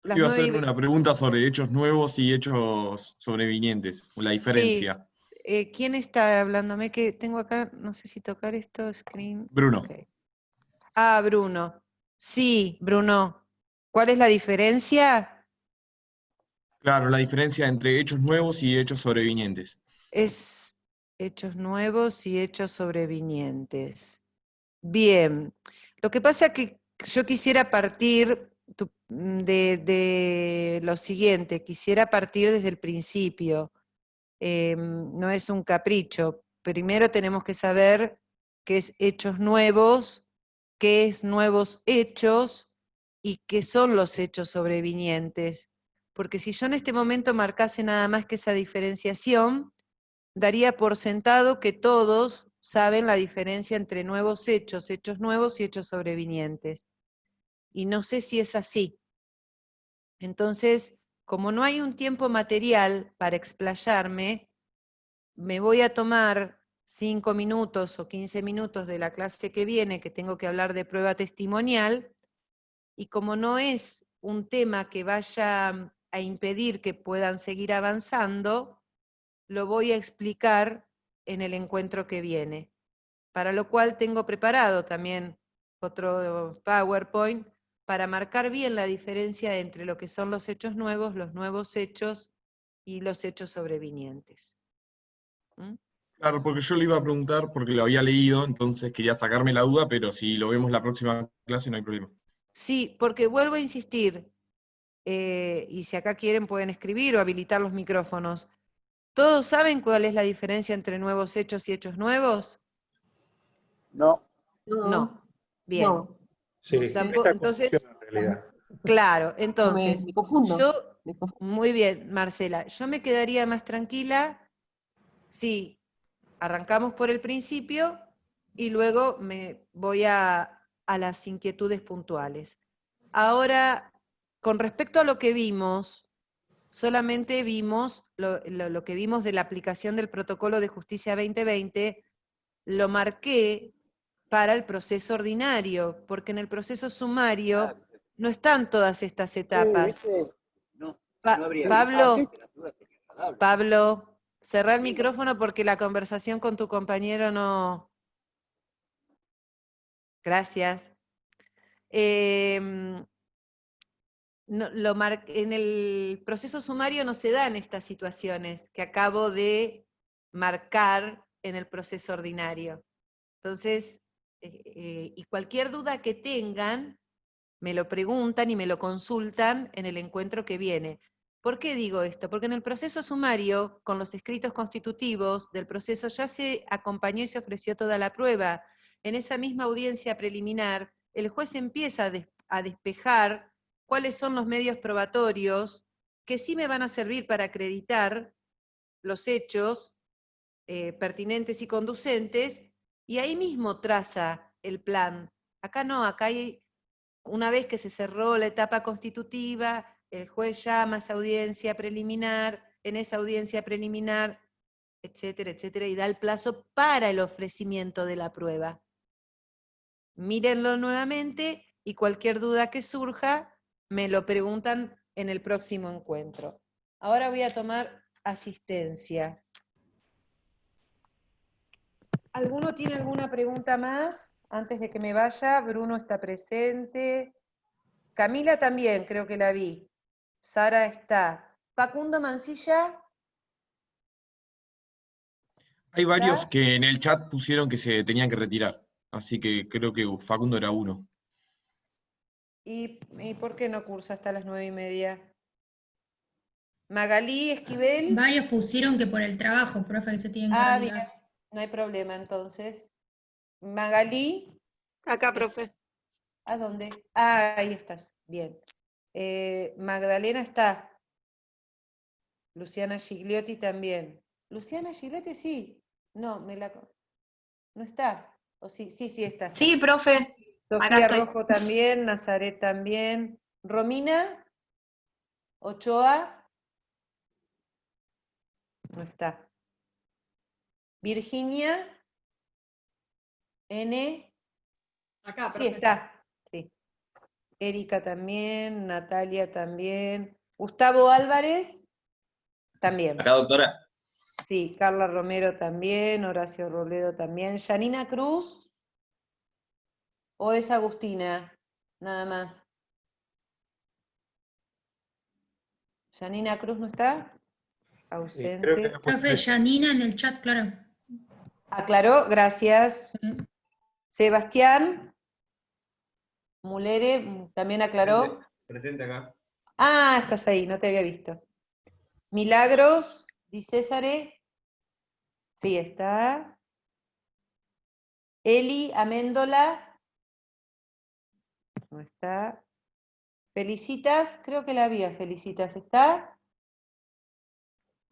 Iba a hacer una pregunta sobre hechos nuevos y hechos sobrevinientes, la diferencia. Sí. ¿Quién está hablándome? Que tengo acá, no sé si tocar esto, screen. Bruno. Okay. Ah, Bruno. Sí, Bruno. ¿Cuál es la diferencia? Claro, la diferencia entre hechos nuevos y hechos sobrevinientes. Es hechos nuevos y hechos sobrevinientes. Bien. Lo que pasa es que yo quisiera partir de lo siguiente, quisiera partir desde el principio. No es un capricho. Primero tenemos que saber qué es hechos nuevos, qué es nuevos hechos y qué son los hechos sobrevinientes. Porque si yo en este momento marcase nada más que esa diferenciación, daría por sentado que todos saben la diferencia entre nuevos hechos, hechos nuevos y hechos sobrevinientes. Y no sé si es así. Entonces, como no hay un tiempo material para explayarme, me voy a tomar 5 minutos o 15 minutos de la clase que viene, que tengo que hablar de prueba testimonial, y como no es un tema que vaya a impedir que puedan seguir avanzando, lo voy a explicar en el encuentro que viene, para lo cual tengo preparado también otro PowerPoint para marcar bien la diferencia entre lo que son los hechos nuevos, los nuevos hechos y los hechos sobrevinientes. Claro, porque yo le iba a preguntar, porque lo había leído, entonces quería sacarme la duda, pero si lo vemos la próxima clase no hay problema. Sí, porque vuelvo a insistir, y si acá quieren pueden escribir o habilitar los micrófonos. ¿Todos saben cuál es la diferencia entre nuevos hechos y hechos nuevos? No. No. Bien. No. Sí, Entonces, en realidad. claro, entonces, Me confundo. Muy bien, Marcela, yo me quedaría más tranquila si arrancamos por el principio y luego me voy a las inquietudes puntuales. Ahora, con respecto a lo que vimos, solamente vimos lo que vimos de la aplicación del Protocolo de Justicia 2020, lo marqué para el proceso ordinario, porque en el proceso sumario no están todas estas etapas. Pablo, cerrá el micrófono porque la conversación con tu compañero no Gracias. En el proceso sumario no se dan estas situaciones que acabo de marcar en el proceso ordinario. Entonces, y cualquier duda que tengan, me lo preguntan y me lo consultan en el encuentro que viene. ¿Por qué digo esto? Porque en el proceso sumario, con los escritos constitutivos del proceso, ya se acompañó y se ofreció toda la prueba. En esa misma audiencia preliminar, el juez empieza a despejar cuáles son los medios probatorios que sí me van a servir para acreditar los hechos pertinentes y conducentes, y ahí mismo traza el plan. Acá no, acá hay, una vez que se cerró la etapa constitutiva, el juez llama a esa audiencia preliminar, en esa audiencia preliminar, etcétera, etcétera, y da el plazo para el ofrecimiento de la prueba. Mírenlo nuevamente y cualquier duda que surja, me lo preguntan en el próximo encuentro. Ahora voy a tomar asistencia. ¿Alguno tiene alguna pregunta más antes de que me vaya? Bruno está presente. Camila también, creo que la vi. Sara está. Facundo Mancilla. Hay varios que en el chat pusieron que se tenían que retirar, así que creo que Facundo era uno. ¿Y por qué no cursa hasta las 9:30? Magalí, Esquivel. Varios pusieron que por el trabajo, profe, que se tienen que Ah, retirar. bien, no hay problema entonces. Magalí. Acá, profe. ¿A dónde? Ah, ahí estás, bien. Magdalena está. Luciana Gigliotti también. Luciana Gigliotti sí. No, no está. ¿O sí? Sí está. Sí, profe. Acá Sofía estoy. Rojo también, Nazaret también. Romina Ochoa. No está. Virginia N. Acá, Sí, profe. está. Sí. Erika también, Natalia también. Gustavo Álvarez también. Acá, doctora. Sí, Carla Romero también, Horacio Robledo también. ¿Yanina Cruz? ¿O es Agustina? Nada más. ¿Yanina Cruz no está? Ausente. Creo que Profe, Janina en el chat, claro. Aclaró, gracias. Sebastián Mulere también aclaró. Presente acá. Ah, estás ahí, no te había visto. Milagros, Di Césare. Sí, está. Eli Améndola. No está. Felicitas, creo que la había, Felicitas, ¿está?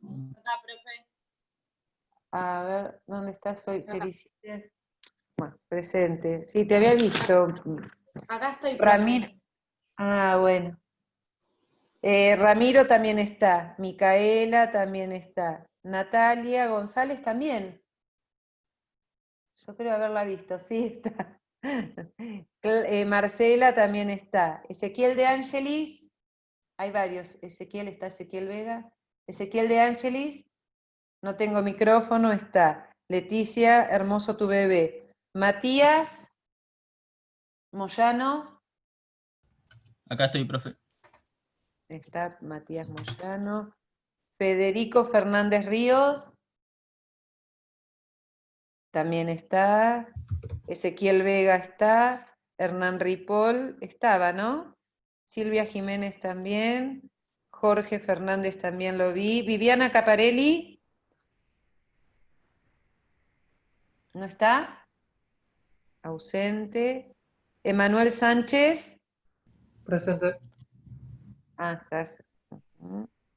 Acá, profe. A ver, ¿dónde estás, Felicitas? Bueno, presente. Sí, te había visto. Acá estoy, profe. Ramiro. Ah, bueno. Ramiro también está. Micaela también está. Natalia González también. Yo creo haberla visto, sí está. Marcela también está. Ezequiel de Ángelis. Hay varios. Ezequiel está, Ezequiel Vega. Ezequiel de Ángelis. No tengo micrófono, está. Leticia, hermoso tu bebé. Matías Moyano. Acá estoy, profe. Está Matías Moyano. Federico Fernández Ríos. También está. Ezequiel Vega está. Hernán Ripoll estaba, ¿no? Silvia Jiménez también. Jorge Fernández también lo vi. Viviana Caparelli. ¿No está? Ausente. Emanuel Sánchez. Presente. Ah, estás.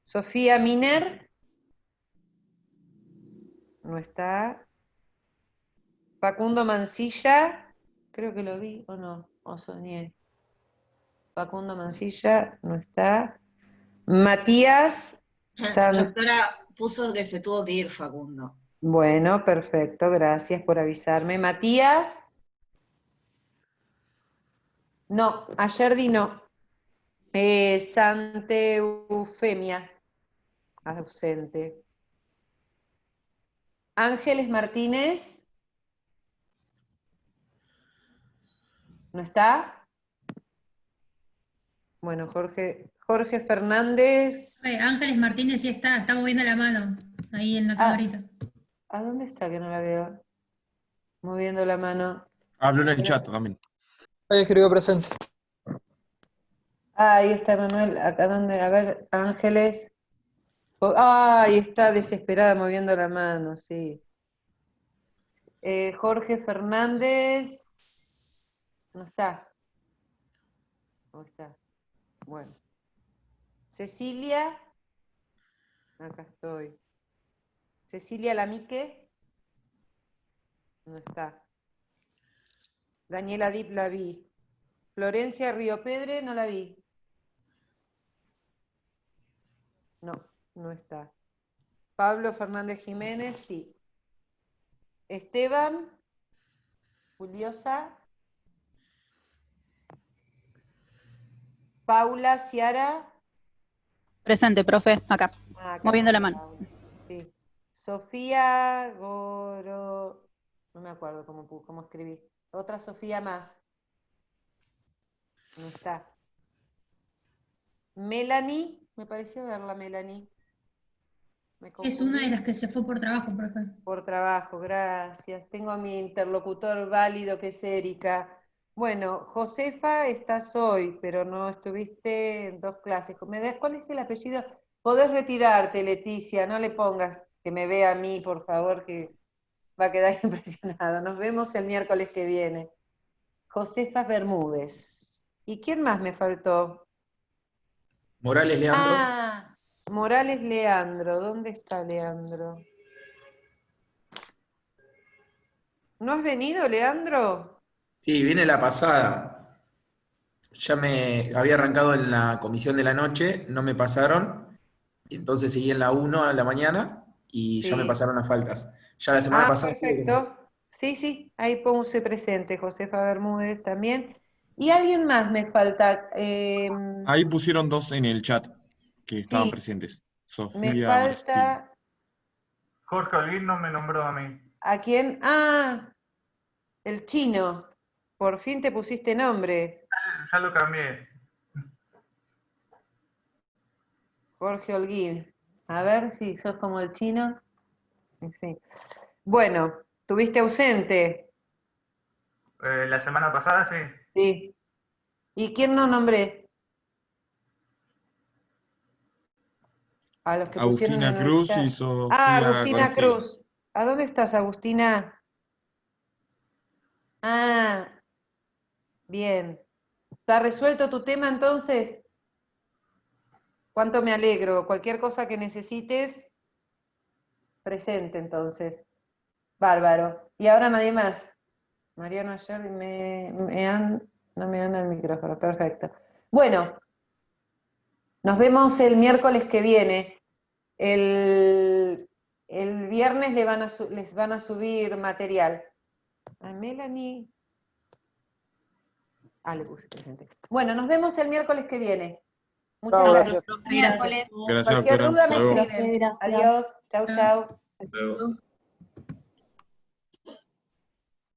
Sofía Miner. No está. Facundo Mancilla. Creo que lo vi, o no, o soñé. Facundo Mancilla, no está. Matías Doctora, puso que se tuvo que ir Facundo. Bueno, perfecto, gracias por avisarme. Matías. No, ayer di no. Santeufemia. Ausente. Ángeles Martínez. ¿No está? Bueno, Jorge Fernández. Ángeles Martínez sí está moviendo la mano ahí en la camarita. ¿A dónde está que no la veo? Moviendo la mano. Hablo en el chat también. Ahí escribió presente. Ahí está Manuel, acá donde, a ver, Ángeles. Ahí está desesperada moviendo la mano, sí. Jorge Fernández. No está. ¿Cómo está? Bueno. Cecilia. Acá estoy. Cecilia Lamique. No está. Daniela Dip la vi. Florencia Río Pedre no la vi. No está. Pablo Fernández Jiménez, sí. Esteban, Juliosa. Paula, Ciara. Presente, profe, acá. Moviendo la mano. Paula, sí. Sofía Goro. No me acuerdo cómo escribí. Otra Sofía más. No está. Melanie, me pareció verla, Melanie. Es una de las que se fue por trabajo, profe. Por trabajo, gracias. Tengo a mi interlocutor válido que es Erika. Bueno, Josefa estás hoy, pero no estuviste en 2 clases. ¿Cuál es el apellido? Podés retirarte, Leticia, no le pongas que me vea a mí, por favor, que va a quedar impresionado. Nos vemos el miércoles que viene. Josefa Bermúdez. ¿Y quién más me faltó? Morales Leandro. Morales Leandro. ¿Dónde está Leandro? ¿No has venido, Leandro? Sí, viene la pasada. Ya me había arrancado en la comisión de la noche, no me pasaron. Entonces seguí en la 1 a la mañana y ya me pasaron las faltas. Ya la semana pasada. Perfecto. Sí, ahí puse presente. Josefa Bermúdez también. Y alguien más me falta. Ahí pusieron 2 en el chat que estaban presentes. Sofía Me falta. Jorge Olguín no me nombró a mí. ¿A quién? El chino. Por fin te pusiste nombre. Ya lo cambié. Jorge Holguín. A ver si sos como el chino. Sí. Bueno, ¿tuviste ausente? La semana pasada, sí. Sí. ¿Y quién no nombré? A los que pusieron Agustina en el Cruz chat. y Sofía Agustina Gorostegui. Cruz. ¿A dónde estás, Agustina? Bien. ¿Está resuelto tu tema entonces? Cuánto me alegro. Cualquier cosa que necesites, presente entonces. Bárbaro. ¿Y ahora nadie más? Mariano ayer no me anda el micrófono. Perfecto. Bueno, nos vemos el miércoles que viene. El viernes les van a subir material. A Melanie. Le puse presente. Bueno, nos vemos el miércoles que viene. Muchas gracias. Gracias, Cualquier doctora. duda Hasta me luego. escriben. Adiós. Chau. Hasta luego.